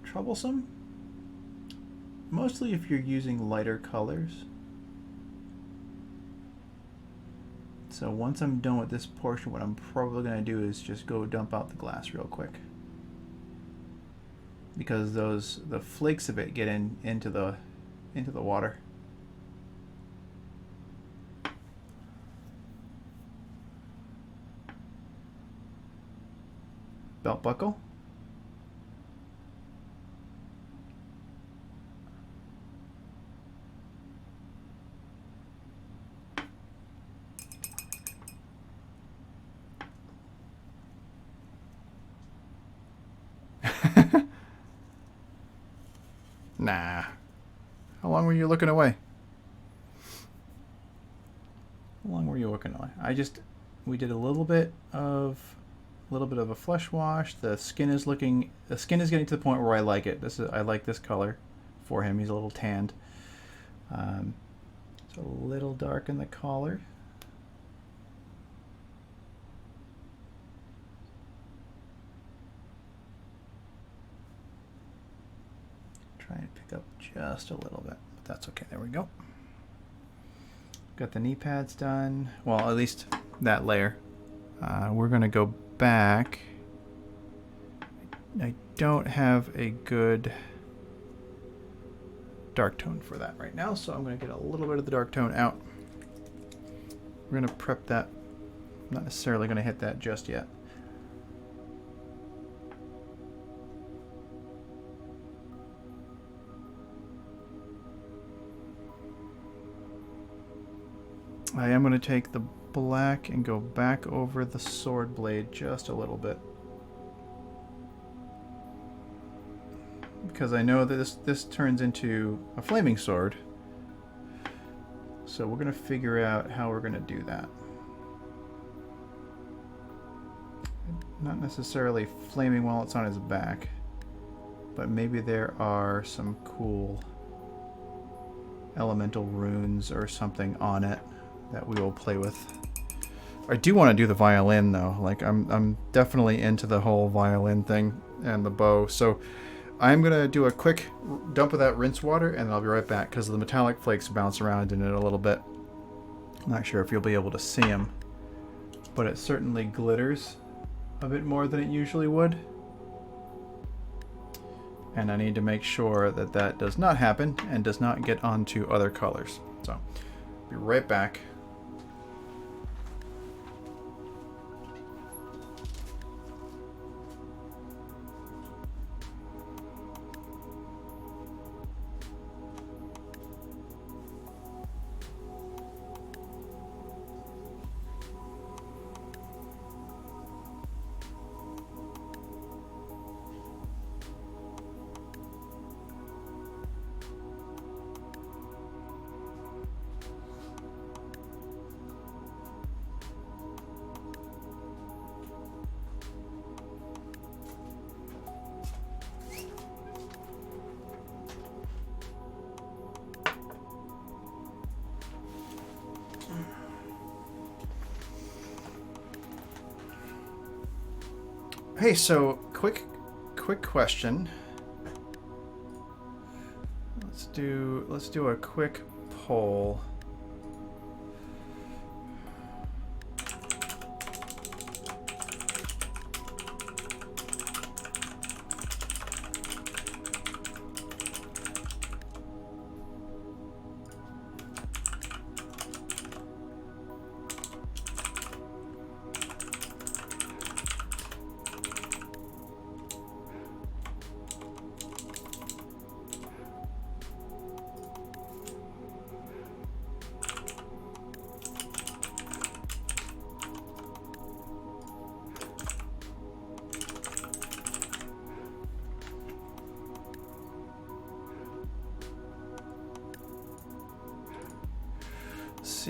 troublesome. Mostly if you're using lighter colors. So once I'm done with this portion, what I'm probably going to do is just go dump out the glass real quick. Because the flakes of it get into the water. Belt buckle. Nah. How long were you looking away? How long were you looking away? We did a little bit of a flesh wash. The skin is getting to the point where I like it. I like this color for him. He's a little tanned. It's a little dark in the collar. Try and pick up just a little bit, but that's okay. There we go. Got the knee pads done. Well, at least that layer. We're going to go back. I don't have a good dark tone for that right now, so I'm going to get a little bit of the dark tone out. We're going to prep that. I'm not necessarily going to hit that just yet. I am going to take the black and go back over the sword blade just a little bit. Because I know that this turns into a flaming sword. So we're going to figure out how we're going to do that. Not necessarily flaming while it's on his back, but maybe there are some cool elemental runes or something on it that we will play with. I do want to do the violin though. Like I'm definitely into the whole violin thing and the bow. So I'm gonna do a quick dump of that rinse water and I'll be right back because the metallic flakes bounce around in it a little bit. I'm not sure if you'll be able to see them, but it certainly glitters a bit more than it usually would. And I need to make sure that that does not happen and does not get onto other colors. So be right back. Hey, so quick question. Let's do a quick poll.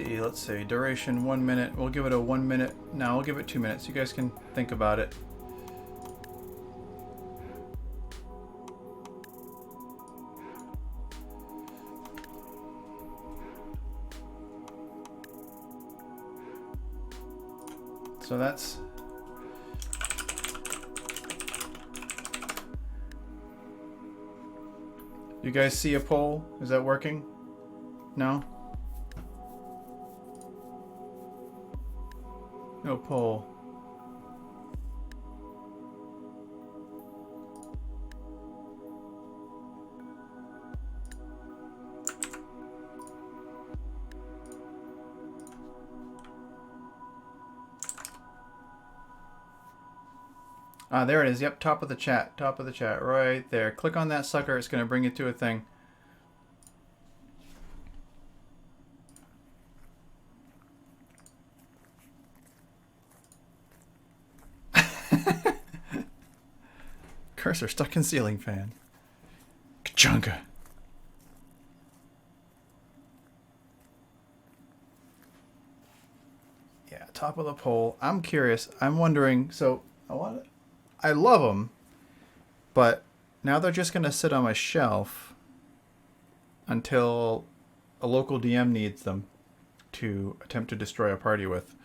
let's see. Duration 1 minute. We'll give it a 1 minute. No, we'll give it 2 minutes. You guys can think about it. So that's... You guys see a poll? Is that working? No? No poll. Ah, there it is. Yep, top of the chat. Top of the chat. Right there. Click on that sucker. It's going to bring you to a thing. Cursor stuck in ceiling fan. Kachunga. Yeah, top of the poll. I'm curious. I'm wondering. So I love them, but now they're just gonna sit on my shelf until a local DM needs them to attempt to destroy a party with.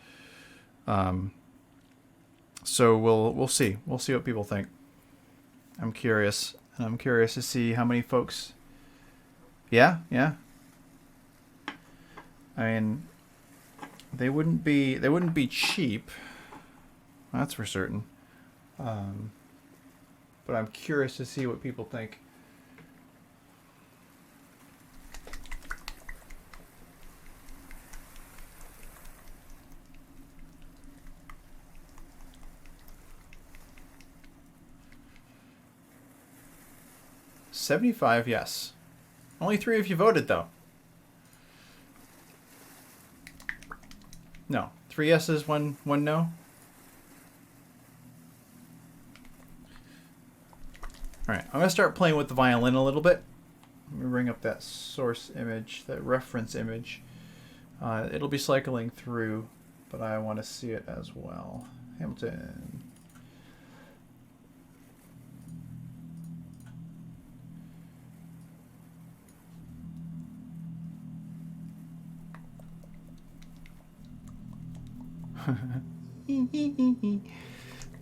So we'll see. We'll see what people think. I'm curious, and I'm curious to see how many folks. Yeah. I mean, they wouldn't be cheap. That's for certain. But I'm curious to see what people think. $75, yes. Only 3 of you voted, though. No. 3 yeses, 1 no. Alright, I'm going to start playing with the violin a little bit. Let me bring up that source image, that reference image. It'll be cycling through, but I want to see it as well. Hamilton.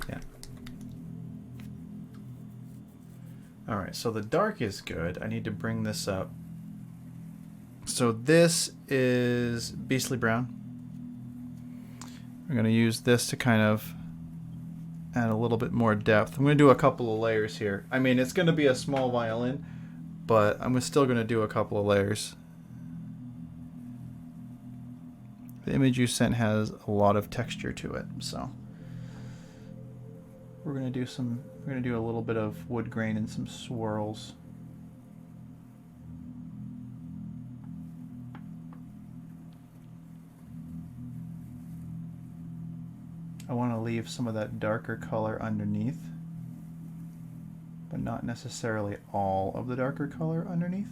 Yeah. Alright, so the dark is good. I need to bring this up. So this is Beastly Brown. I'm going to use this to kind of add a little bit more depth. I'm going to do a couple of layers here. I mean, it's going to be a small violin, but I'm still going to do a couple of layers. The image you sent has a lot of texture to it, so we're going to do a little bit of wood grain and some swirls. I want to leave some of that darker color underneath, but not necessarily all of the darker color underneath.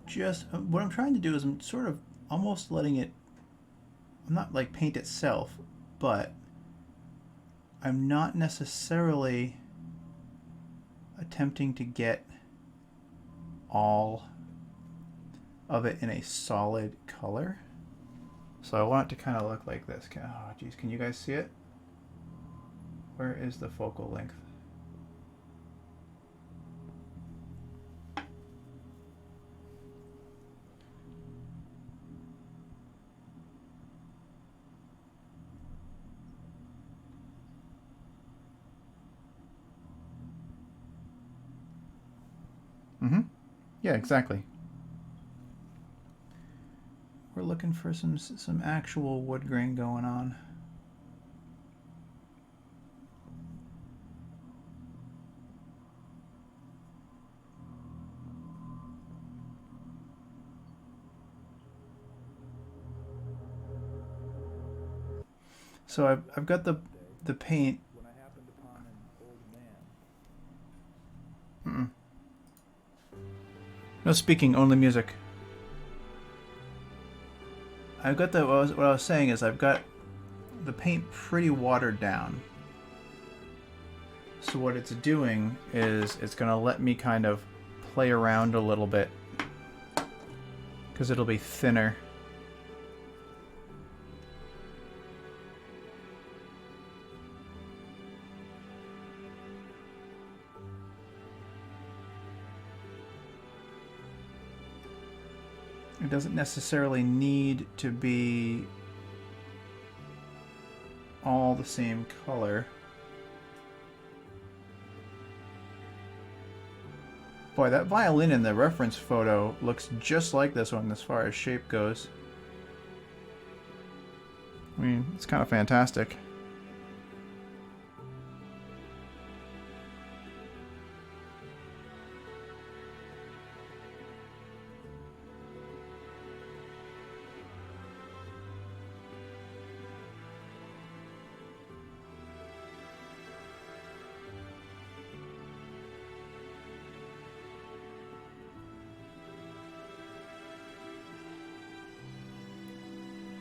Just what I'm trying to do is I'm sort of almost letting it not like paint itself, but I'm not necessarily attempting to get all of it in a solid color. So I want it to kind of look like this. Oh, geez, can you guys see it? Where is the focal length? Mm-hmm. Yeah, exactly. We're looking for some actual wood grain going on. So I've got the paint. When I happened upon an old man. Mm-mm. No speaking, only music. I've got the what I was saying is I've got the paint pretty watered down. So what it's doing is it's going to let me kind of play around a little bit because it'll be thinner. It doesn't necessarily need to be all the same color. Boy, that violin in the reference photo looks just like this one as far as shape goes. I mean, it's kind of fantastic.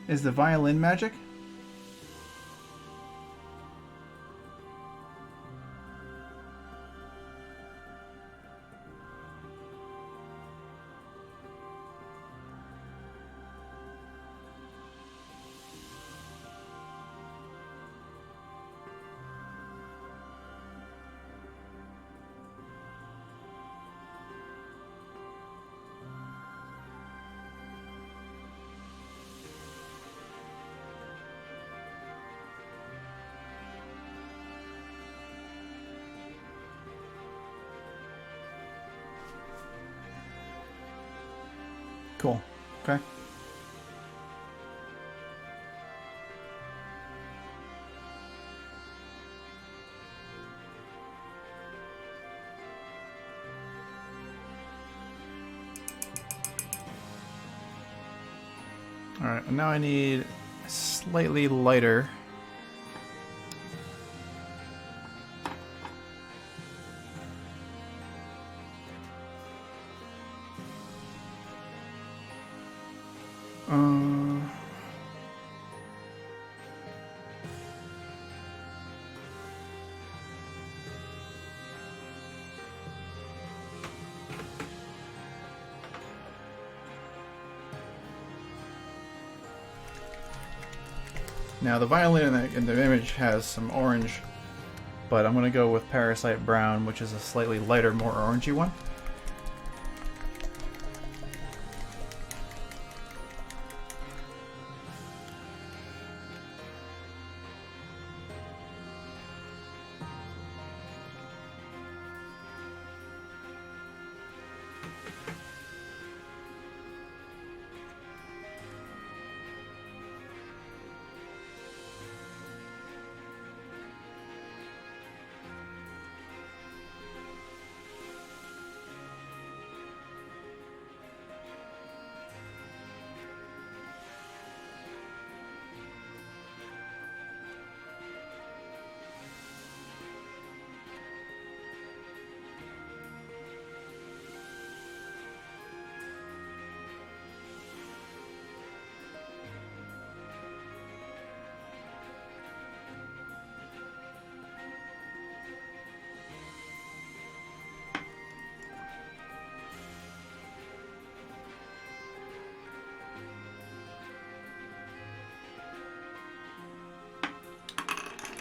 Is the violin magic? Cool. Okay. Alright, and now I need slightly lighter. Now the violin in the image has some orange, but I'm going to go with Parasite Brown, which is a slightly lighter, more orangey one.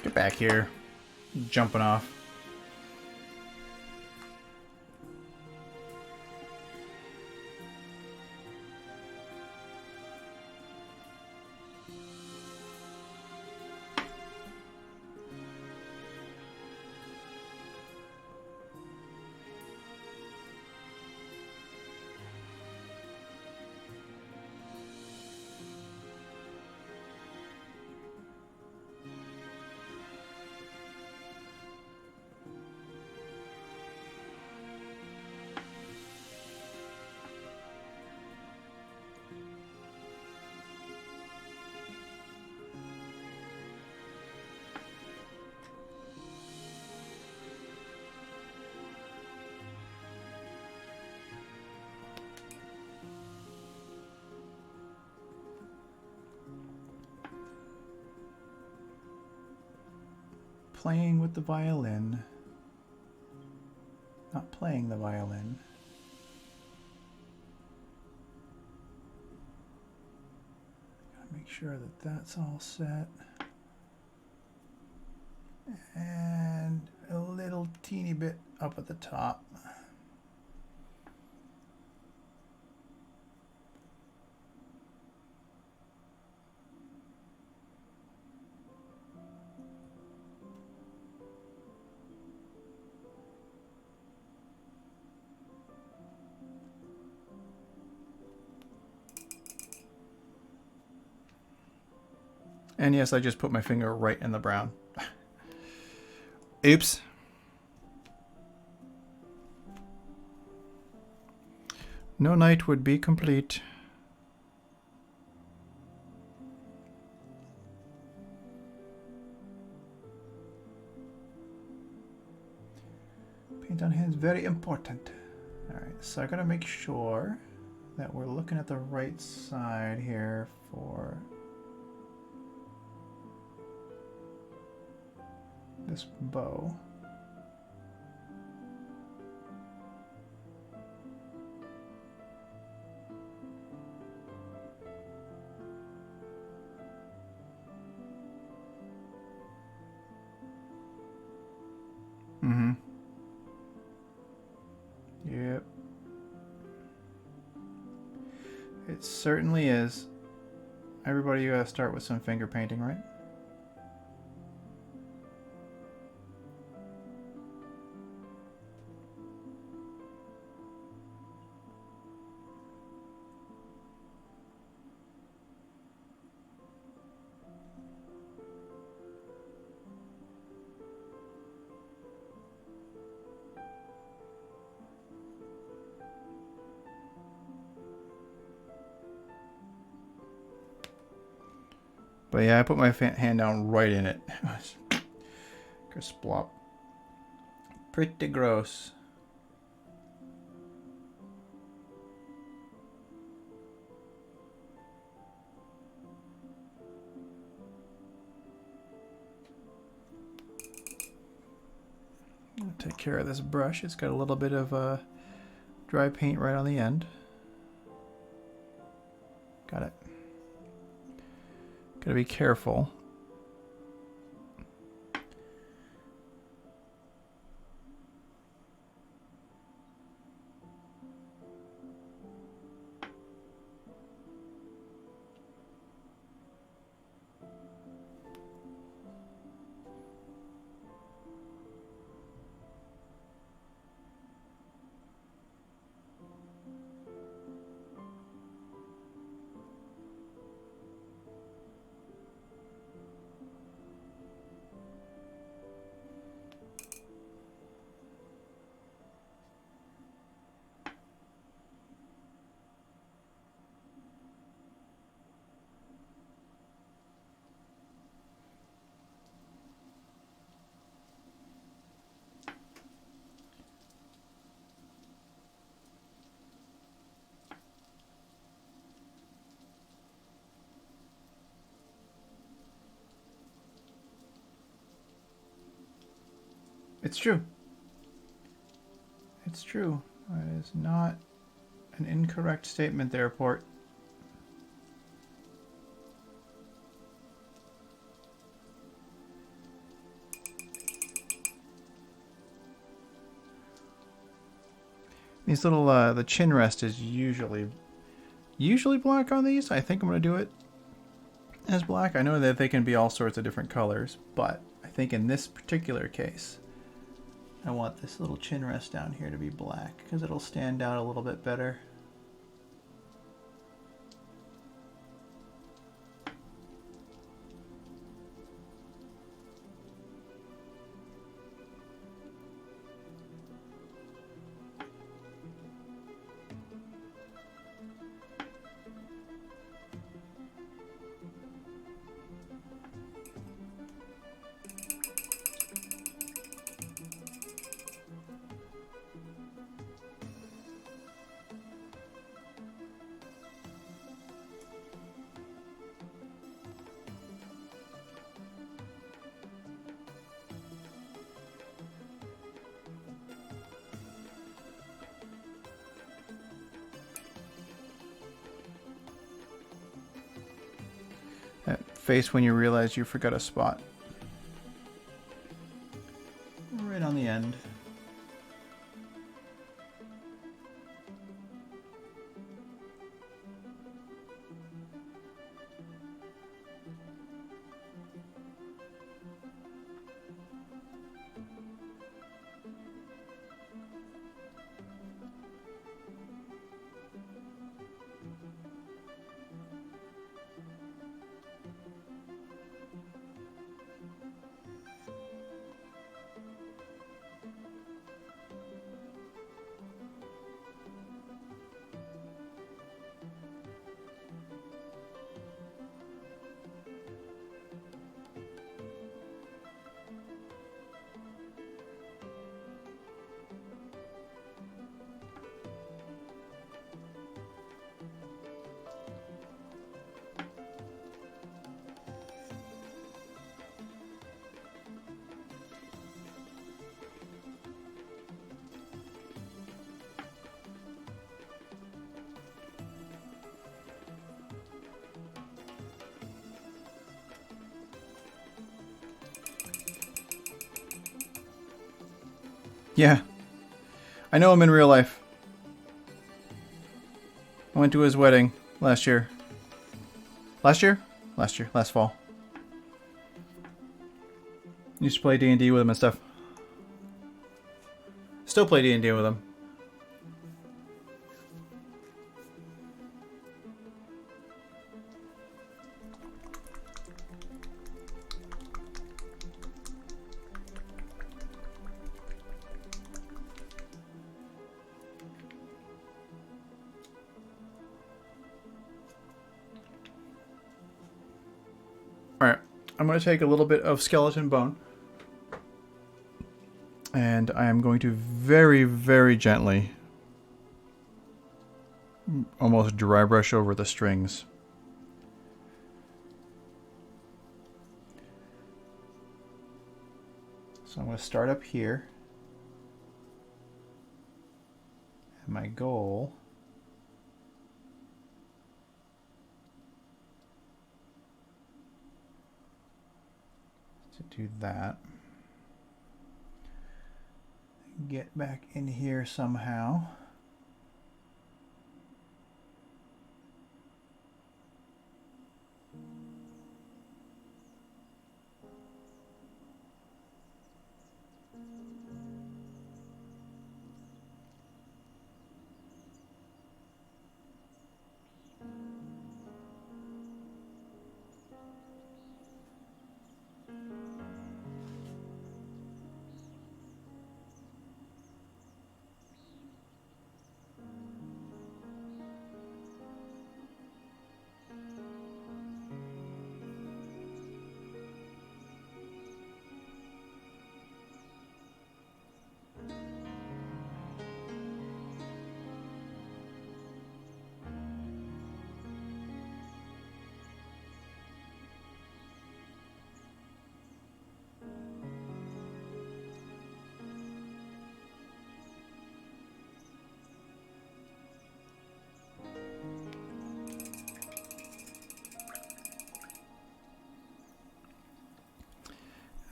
Get back here. Jumping off. Playing with the violin. Not playing the violin. Gotta make sure that that's all set. And a little teeny bit up at the top. And yes, I just put my finger right in the brown. Oops. No night would be complete. Paint on hands, very important. All right, so I gotta make sure that we're looking at the right side here for this bow. Mm-hmm. Yep. It certainly is. Everybody, you gotta start with some finger painting, right? But yeah, I put my hand down right in it. Splop. Pretty gross. I'll take care of this brush. It's got a little bit of dry paint right on the end. Got it. Gotta be careful. It's true. It's true. That is not an incorrect statement there, Port. These little, the chin rest is usually black on these. I think I'm going to do it as black. I know that they can be all sorts of different colors, but I think in this particular case, I want this little chin rest down here to be black because it'll stand out a little bit better. That face when you realize you forgot a spot. Right on the end. Yeah. I know him in real life. I went to his wedding last year. Last year? Last year. Last fall. Used to play D&D with him and stuff. Still play D&D with him. Alright, I'm going to take a little bit of skeleton bone. And I am going to very, very gently almost dry brush over the strings. So I'm going to start up here. And my goal is to do that. Get back in here somehow.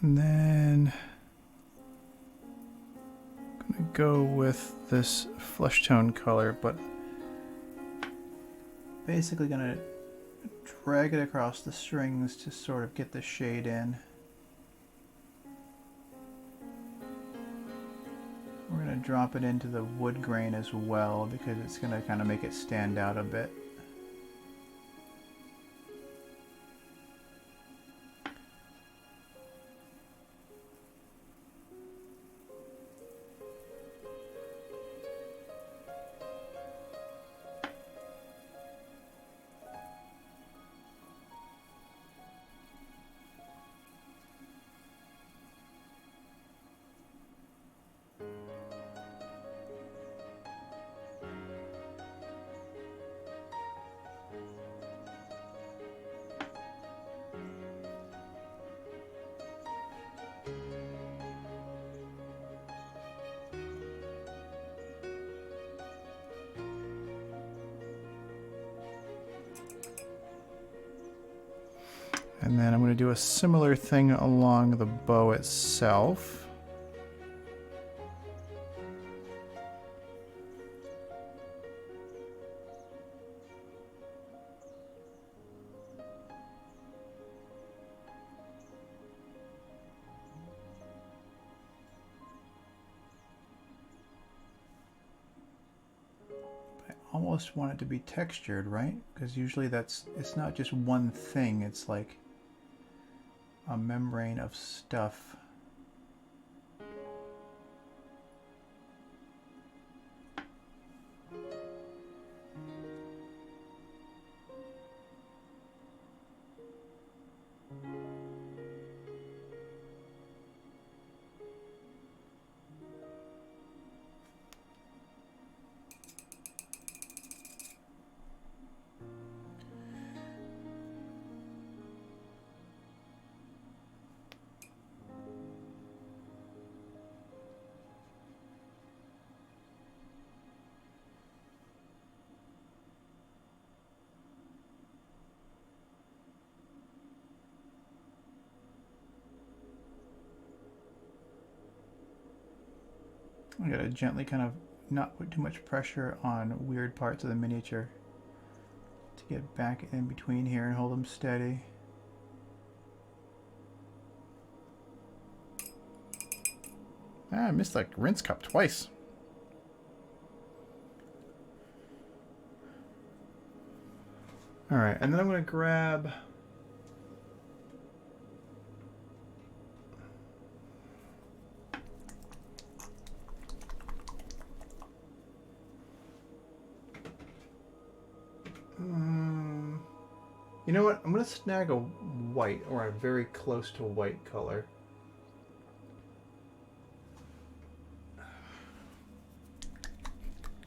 And then I'm gonna go with this flesh tone color, but basically gonna drag it across the strings to sort of get the shade in. We're gonna drop it into the wood grain as well because it's gonna kind of make it stand out a bit. And then I'm going to do a similar thing along the bow itself. I almost want it to be textured, right? Because usually it's not just one thing, it's like a membrane of stuff. I gotta gently kind of not put too much pressure on weird parts of the miniature to get back in between here and hold them steady. Ah, I missed that rinse cup twice. Alright, and then I'm gonna grab you know what? I'm going to snag a white or a very close to white color.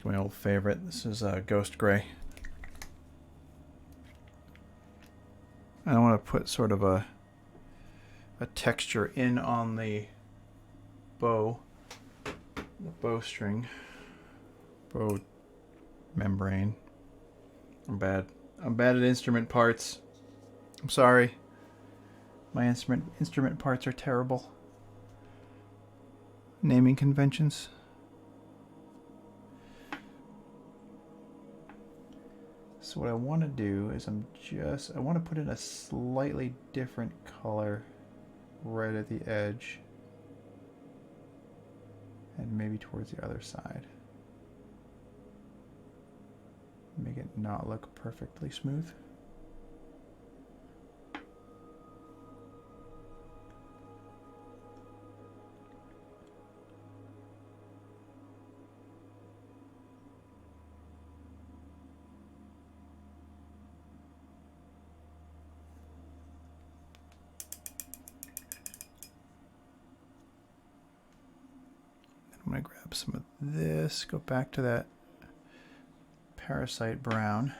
My old favorite. This is Ghost Gray. I want to put sort of a texture in on the bowstring, bow membrane. I'm bad at instrument parts. I'm sorry. My instrument parts are terrible. Naming conventions. So what I want to do is I want to put in a slightly different color right at the edge and maybe towards the other side. Make it not look perfectly smooth. I'm going to grab some of this, go back to that Parasite brown.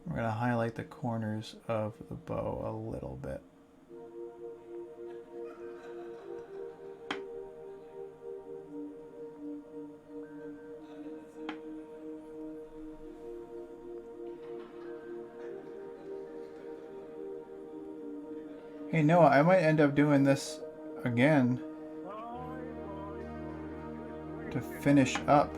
We're going to highlight the corners of the bow a little bit. Hey Noah, I might end up doing this again. to finish up.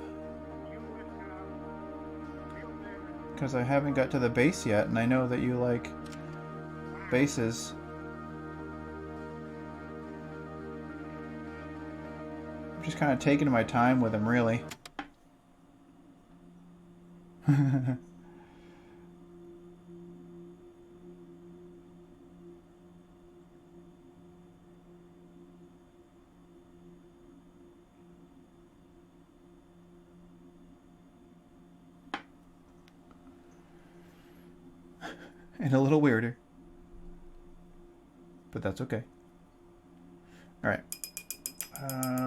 Because I haven't got to the bass yet, and I know that you like basses. I'm just kind of taking my time with them, really. And a little weirder. But that's okay. Alright.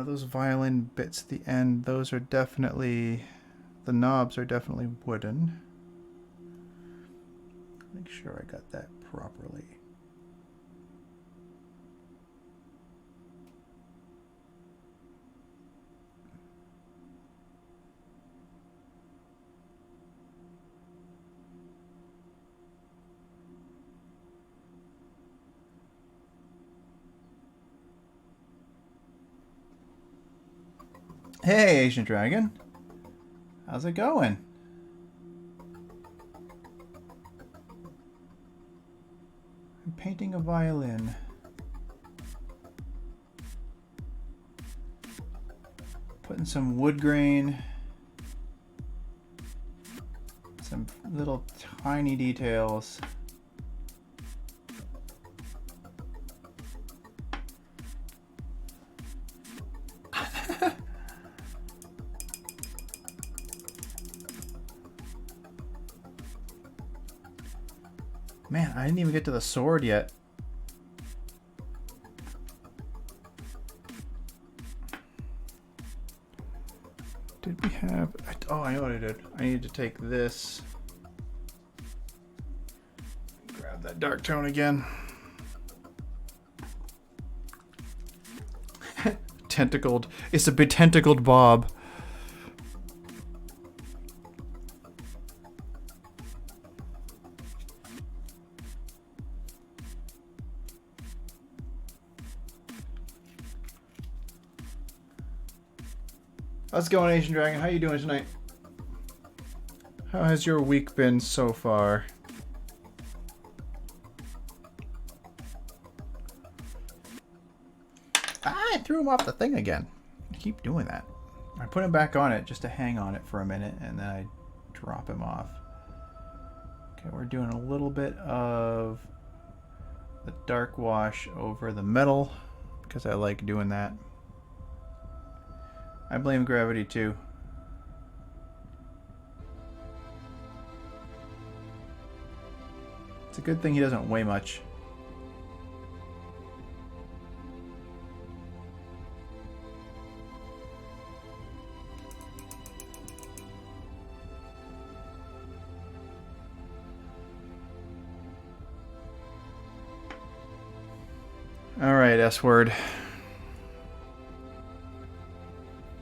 Those violin bits at the end, those are definitely... The knobs are definitely wooden. Make sure I got that properly. Hey, Asian Dragon. How's it going? I'm painting a violin. Putting some wood grain. Some little tiny details. Man, I didn't even get to the sword yet. Did we have... Oh, I know what I did. I need to take this. Grab that dark tone again. Tentacled. It's a betentacled Bob. How's it going, Asian Dragon? How you doing tonight? How has your week been so far? I threw him off the thing again. I keep doing that. I put him back on it just to hang on it for a minute, and then I drop him off. Okay, we're doing a little bit of the dark wash over the metal because I like doing that. I blame gravity too. It's a good thing he doesn't weigh much. All right, S word.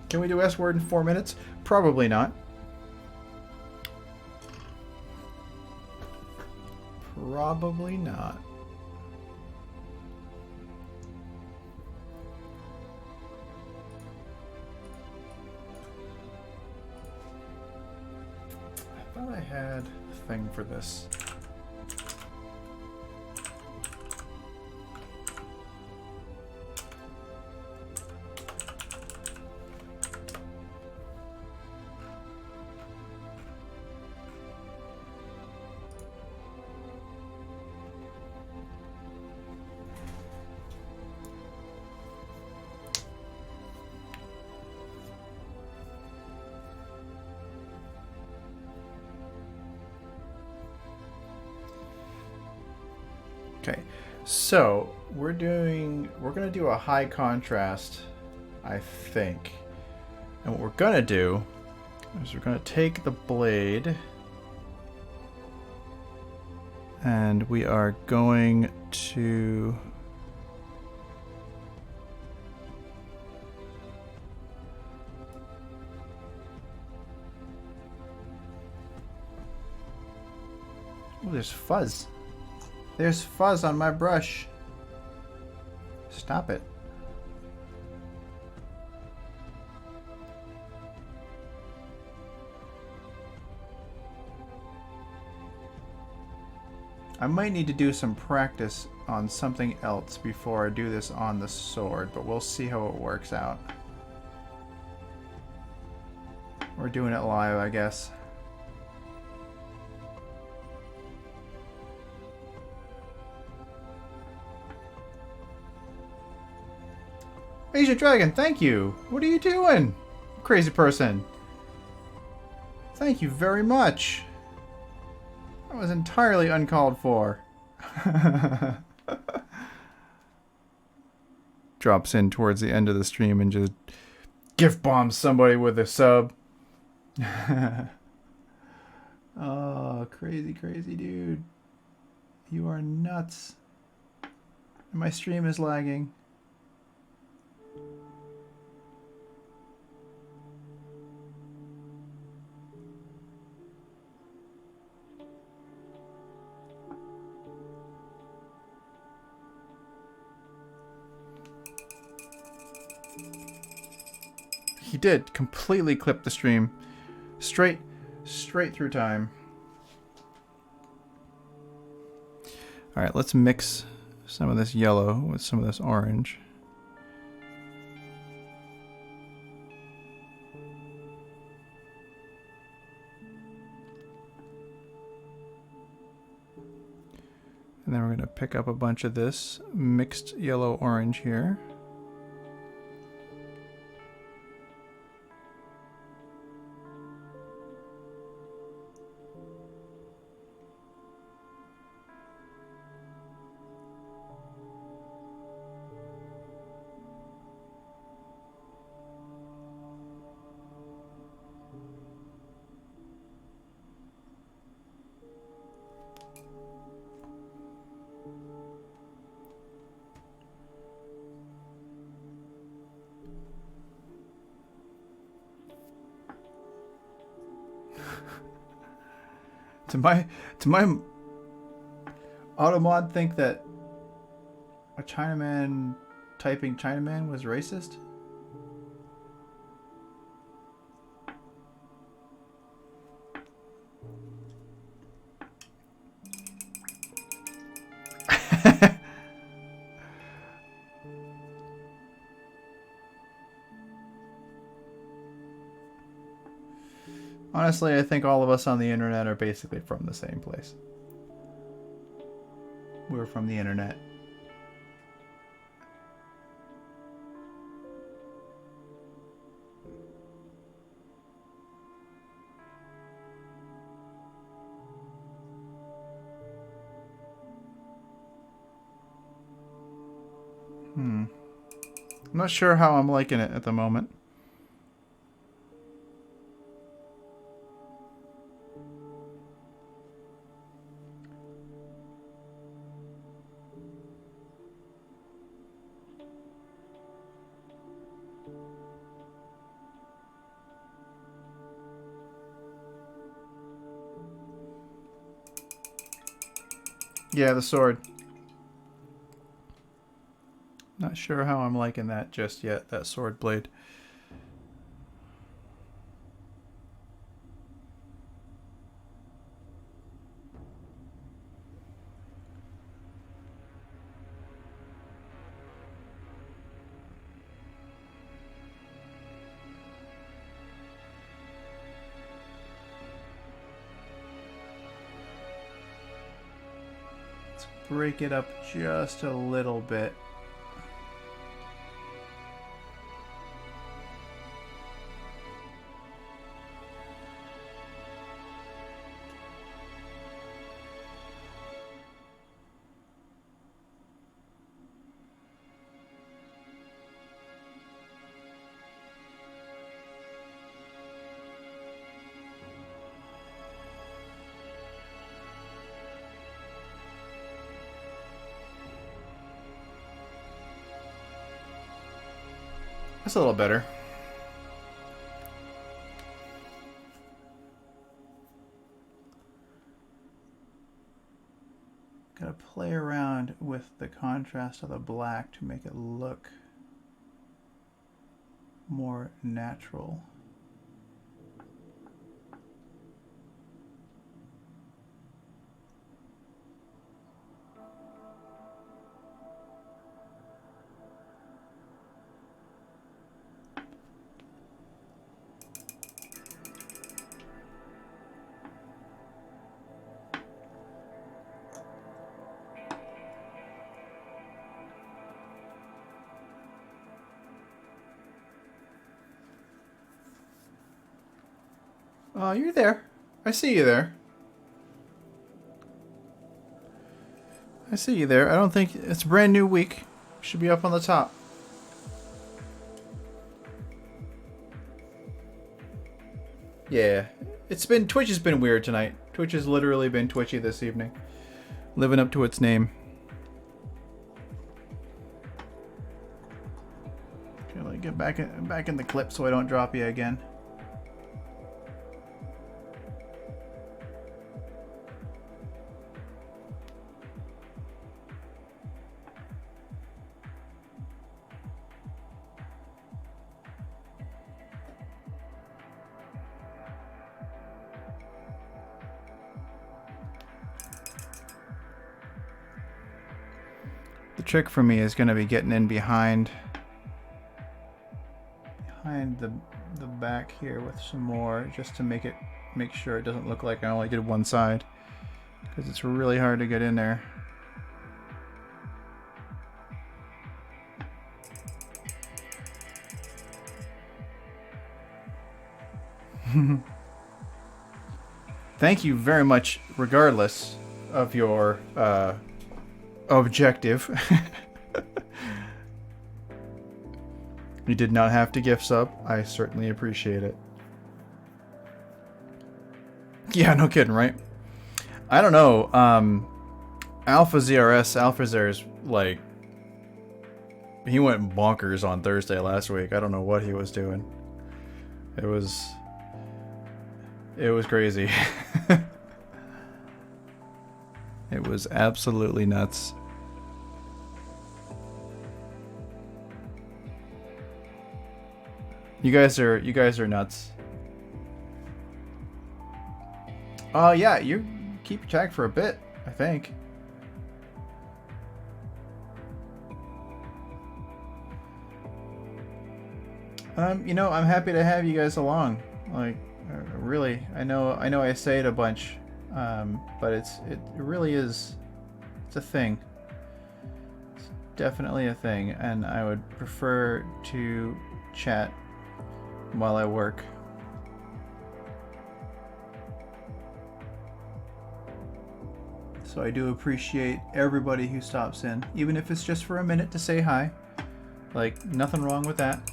Can we do S word in 4 minutes? Probably not. Probably not. I thought I had a thing for this. Okay, so we're gonna do a high contrast, I think. And what we're gonna do is we're gonna take the blade and we are going to oh, there's fuzz. There's fuzz on my brush. Stop it. I might need to do some practice on something else before I do this on the sword, but we'll see how it works out. We're doing it live, I guess. Asia Dragon, thank you! What are you doing? Crazy person. Thank you very much. That was entirely uncalled for. Drops in towards the end of the stream and just gift bombs somebody with a sub. Oh, crazy, crazy dude. You are nuts. And my stream is lagging. He did completely clip the stream. Straight through time. Alright, let's mix some of this yellow with some of this orange. And then we're going to pick up a bunch of this mixed yellow-orange here. To my Automod think that a Chinaman typing Chinaman was racist? Honestly, I think all of us on the internet are basically from the same place. We're from the internet. I'm not sure how I'm liking it at the moment. Yeah, the sword. Not sure how I'm liking that just yet, that sword blade. Let's break it up just a little bit. That's a little better. Gotta play around with the contrast of the black to make it look more natural. Oh, you're there. I see you there. I see you there. I don't think it's a brand new week. Should be up on the top. Yeah. Twitch has been weird tonight. Twitch has literally been twitchy this evening. Living up to its name. Okay, let me get back in the clip so I don't drop you again. The trick for me is going to be getting in behind the back here with some more, just to make sure it doesn't look like I only did one side, because it's really hard to get in there. Thank you very much, regardless of your objective. You did not have to gift sub. I certainly appreciate it. Yeah, no kidding, right? I don't know. Alpha Zer's like, he went bonkers on Thursday last week. I don't know what he was doing. It was crazy. It was absolutely nuts. You guys are nuts. Yeah, you keep track for a bit, I think. You know, I'm happy to have you guys along. Like, really, I know I say it a bunch, but it really is, it's a thing. It's definitely a thing, and I would prefer to chat while I work. So I do appreciate everybody who stops in, even if it's just for a minute to say hi. Like, nothing wrong with that.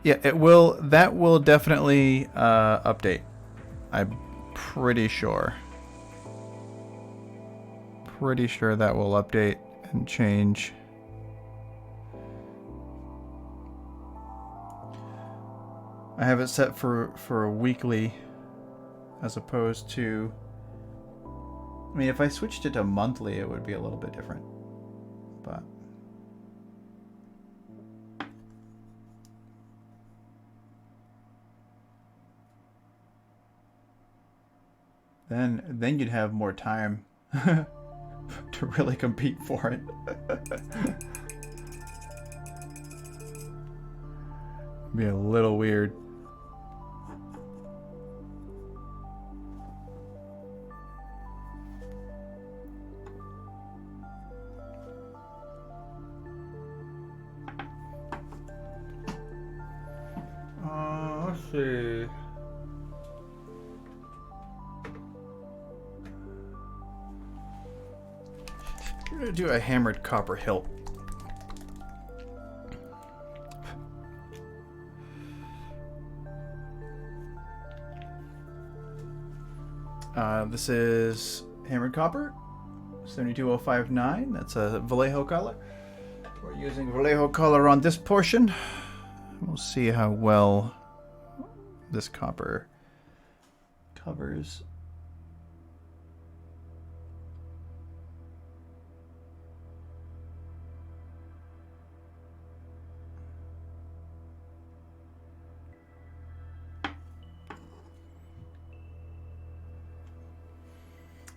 Yeah, that will definitely update. I'm pretty sure. Pretty sure that will update and change. I have it set for a weekly as opposed to, I mean, if I switched it to monthly, it would be a little bit different. But then you'd have more time to really compete for it. Be a little weird. Let's see. I'm gonna do a hammered copper hilt. This is hammered copper, 72059. That's a Vallejo color. We're using Vallejo color on this portion. We'll see how well this copper covers.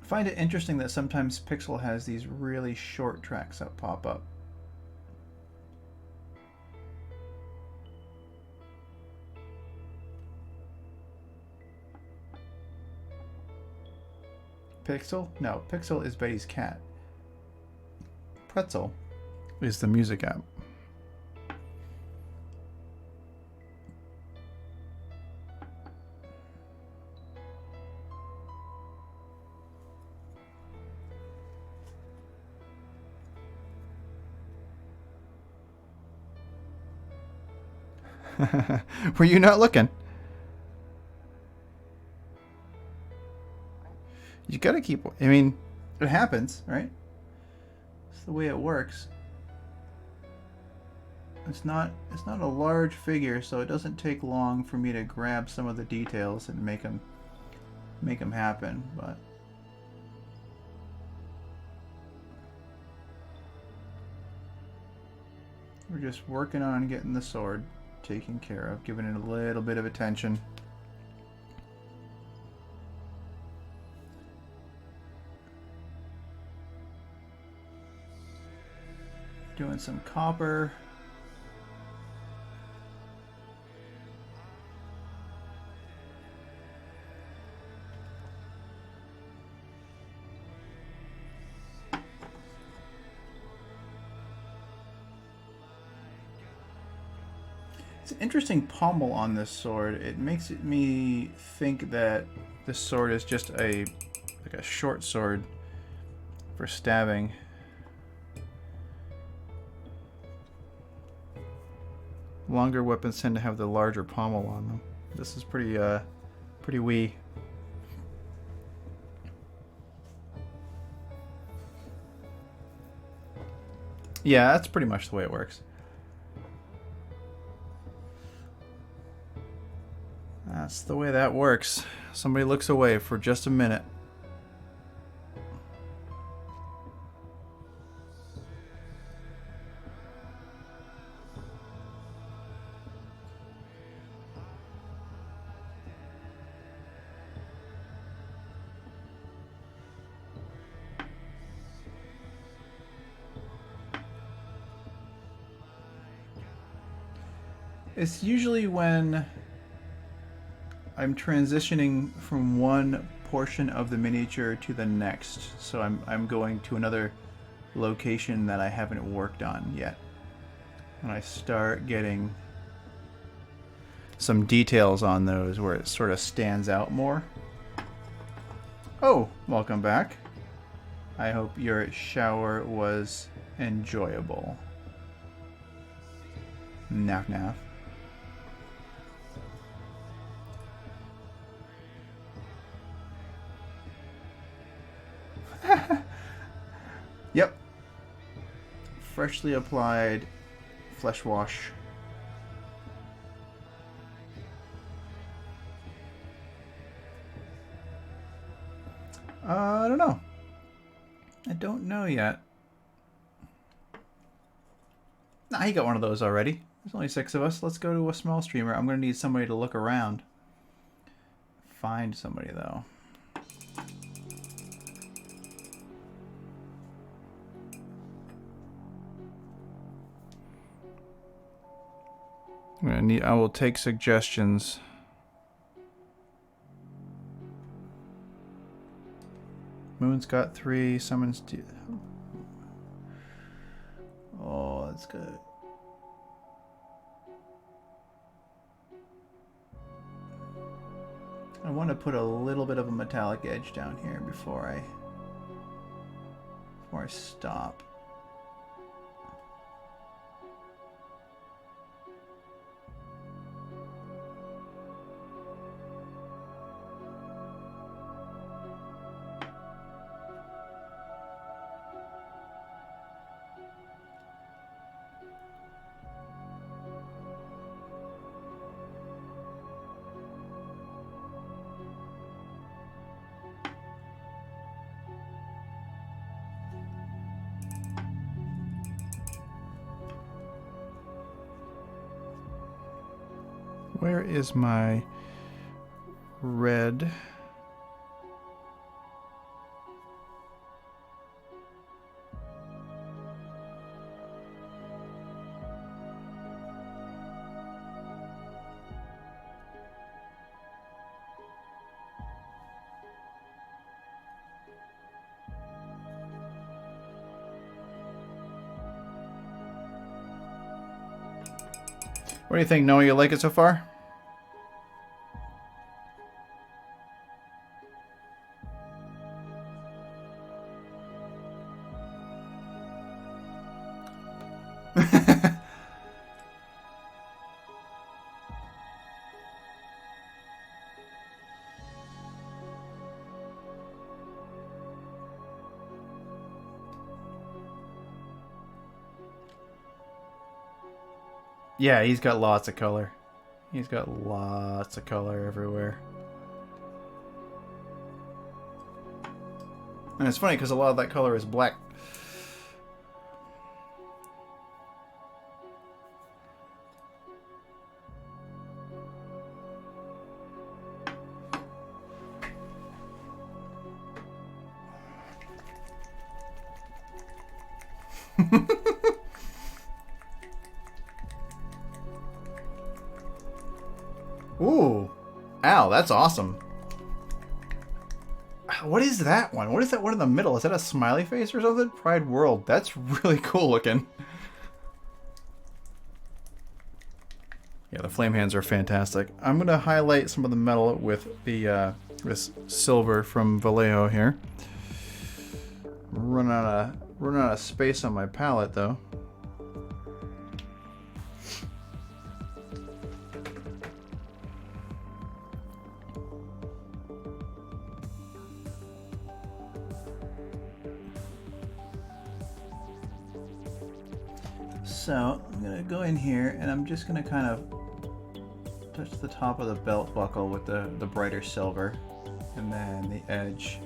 I find it interesting that sometimes Pixel has these really short tracks that pop up. Pixel? No, Pixel is Betty's cat. Pretzel is the music app. Were you not looking? You gotta keep. I mean, it happens, right? It's the way it works. It's not a large figure, so it doesn't take long for me to grab some of the details and make them happen. But we're just working on getting the sword taken care of, giving it a little bit of attention. Doing some copper. It's an interesting pommel on this sword. It makes me think that this sword is just like a short sword for stabbing. Longer weapons tend to have the larger pommel on them. This is pretty wee. Yeah, that's pretty much the way it works. That's the way that works. Somebody looks away for just a minute. It's usually when I'm transitioning from one portion of the miniature to the next. So I'm going to another location that I haven't worked on yet. And I start getting some details on those where it sort of stands out more. Oh, welcome back. I hope your shower was enjoyable. Naff naff. Yep. Freshly applied flesh wash. I don't know. I don't know yet. Nah, he got one of those already. There's only 6 of us. Let's go to a small streamer. I'm going to need somebody to look around. Find somebody, though. I will take suggestions. Moon's got 3. Summons. Oh, that's good. I want to put a little bit of a metallic edge down here before I stop. Where is my red? What do you think, Noah? You like it so far? Yeah, he's got lots of color. He's got lots of color everywhere. And it's funny because a lot of that color is black. Ooh. Ow, that's awesome. What is that one? What is that one in the middle? Is that a smiley face or something? Pride World. That's really cool looking. Yeah, the flame hands are fantastic. I'm going to highlight some of the metal with the this silver from Vallejo here. Run out of space on my palette though. So I'm gonna go in here and I'm just gonna kind of touch the top of the belt buckle with the brighter silver, and then the edge.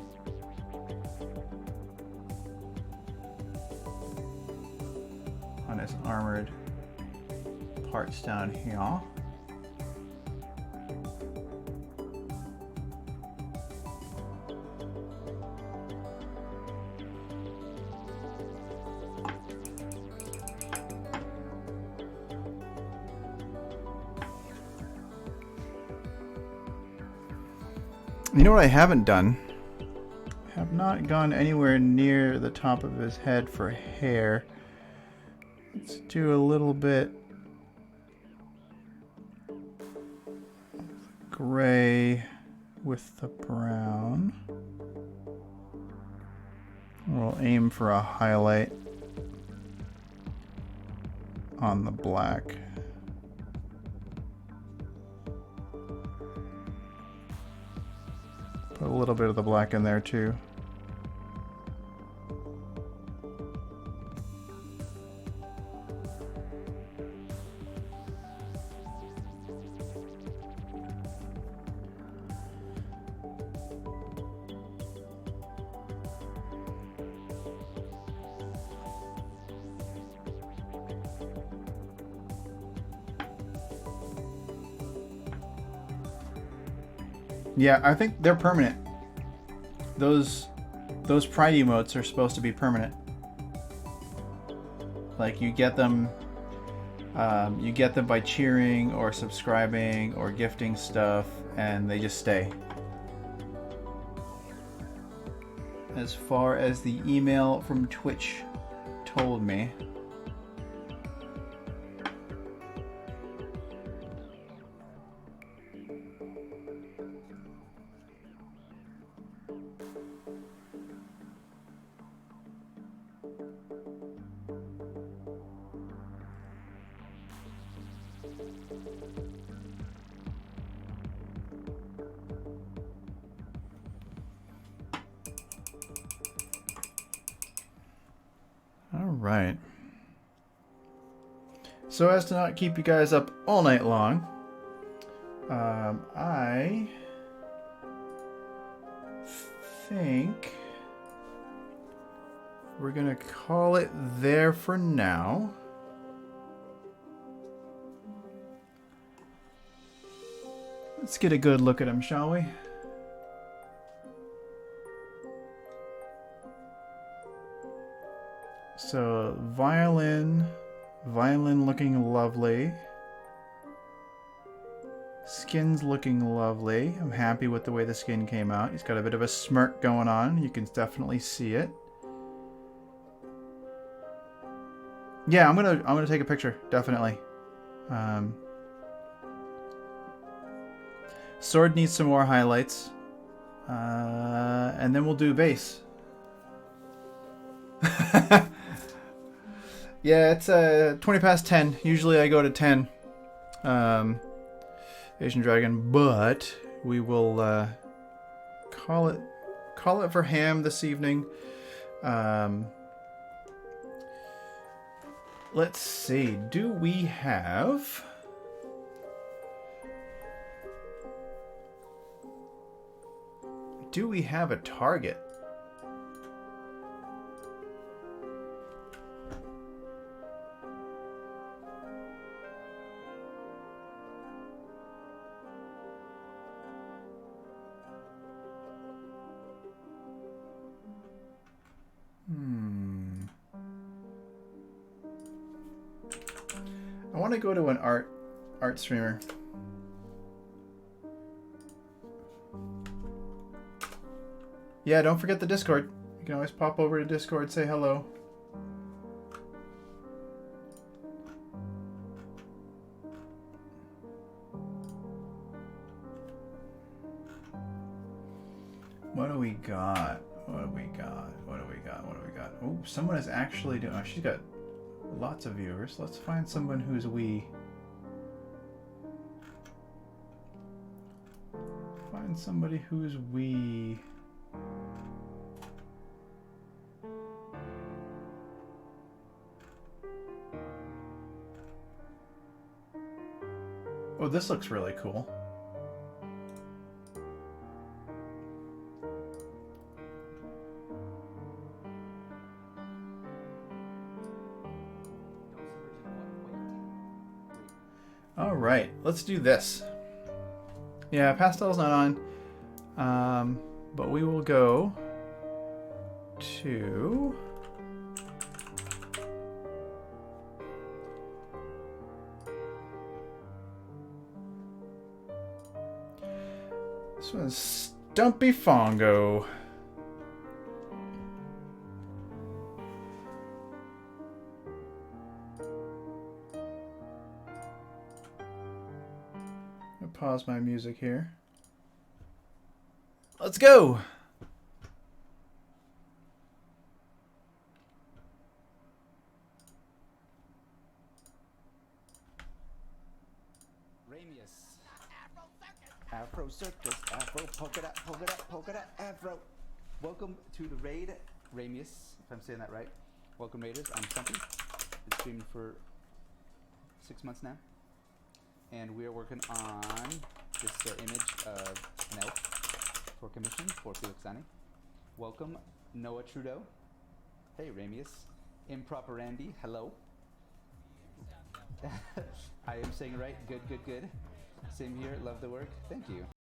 On his armored parts down here. You know what I haven't done? I have not gone anywhere near the top of his head for hair. Let's do a little bit gray with the brown. We'll aim for a highlight on the black. Put a little bit of the black in there too. Yeah, I think they're permanent. Those Pride emotes are supposed to be permanent. Like you get them by cheering or subscribing or gifting stuff, and they just stay. As far as the email from Twitch told me. Right. So as to not keep you guys up all night long, I think we're gonna call it there for now. Let's get a good look at him, shall we? So, violin looking lovely. Skin's looking lovely. I'm happy with the way the skin came out. He's got a bit of a smirk going on. You can definitely see it. Yeah, I'm gonna take a picture, definitely. Sword needs some more highlights. And then we'll do bass. Yeah, it's 20 past 10. Usually I go to 10. Asian Dragon, but we will call it for ham this evening. Let's see. Do we have a target? I want to go to an art streamer. Yeah, don't forget the Discord. You can always pop over to Discord, say hello. What do we got? What do we got? What do we got? What do we got? Oh, someone is actually doing... Oh, she's got lots of viewers. Let's find someone who's we. Find somebody who's we. Oh, this looks really cool. All right, let's do this. Yeah, pastel's not on, but we will go to this one's Stumpy Fongo. Pause my music here. Let's go. Ramius. Afro Circus. Afro polka dot, Afro. Welcome to the raid, Ramius, if I'm saying that right. Welcome, Raiders. I'm Stumpy. Been streaming for 6 months now. And we are working on this image of an elf for commission for Felix Zani. Welcome, Noah Trudeau. Hey, Ramius. Improper Andy, hello. I am saying it right. Good. Same here. Love the work. Thank you.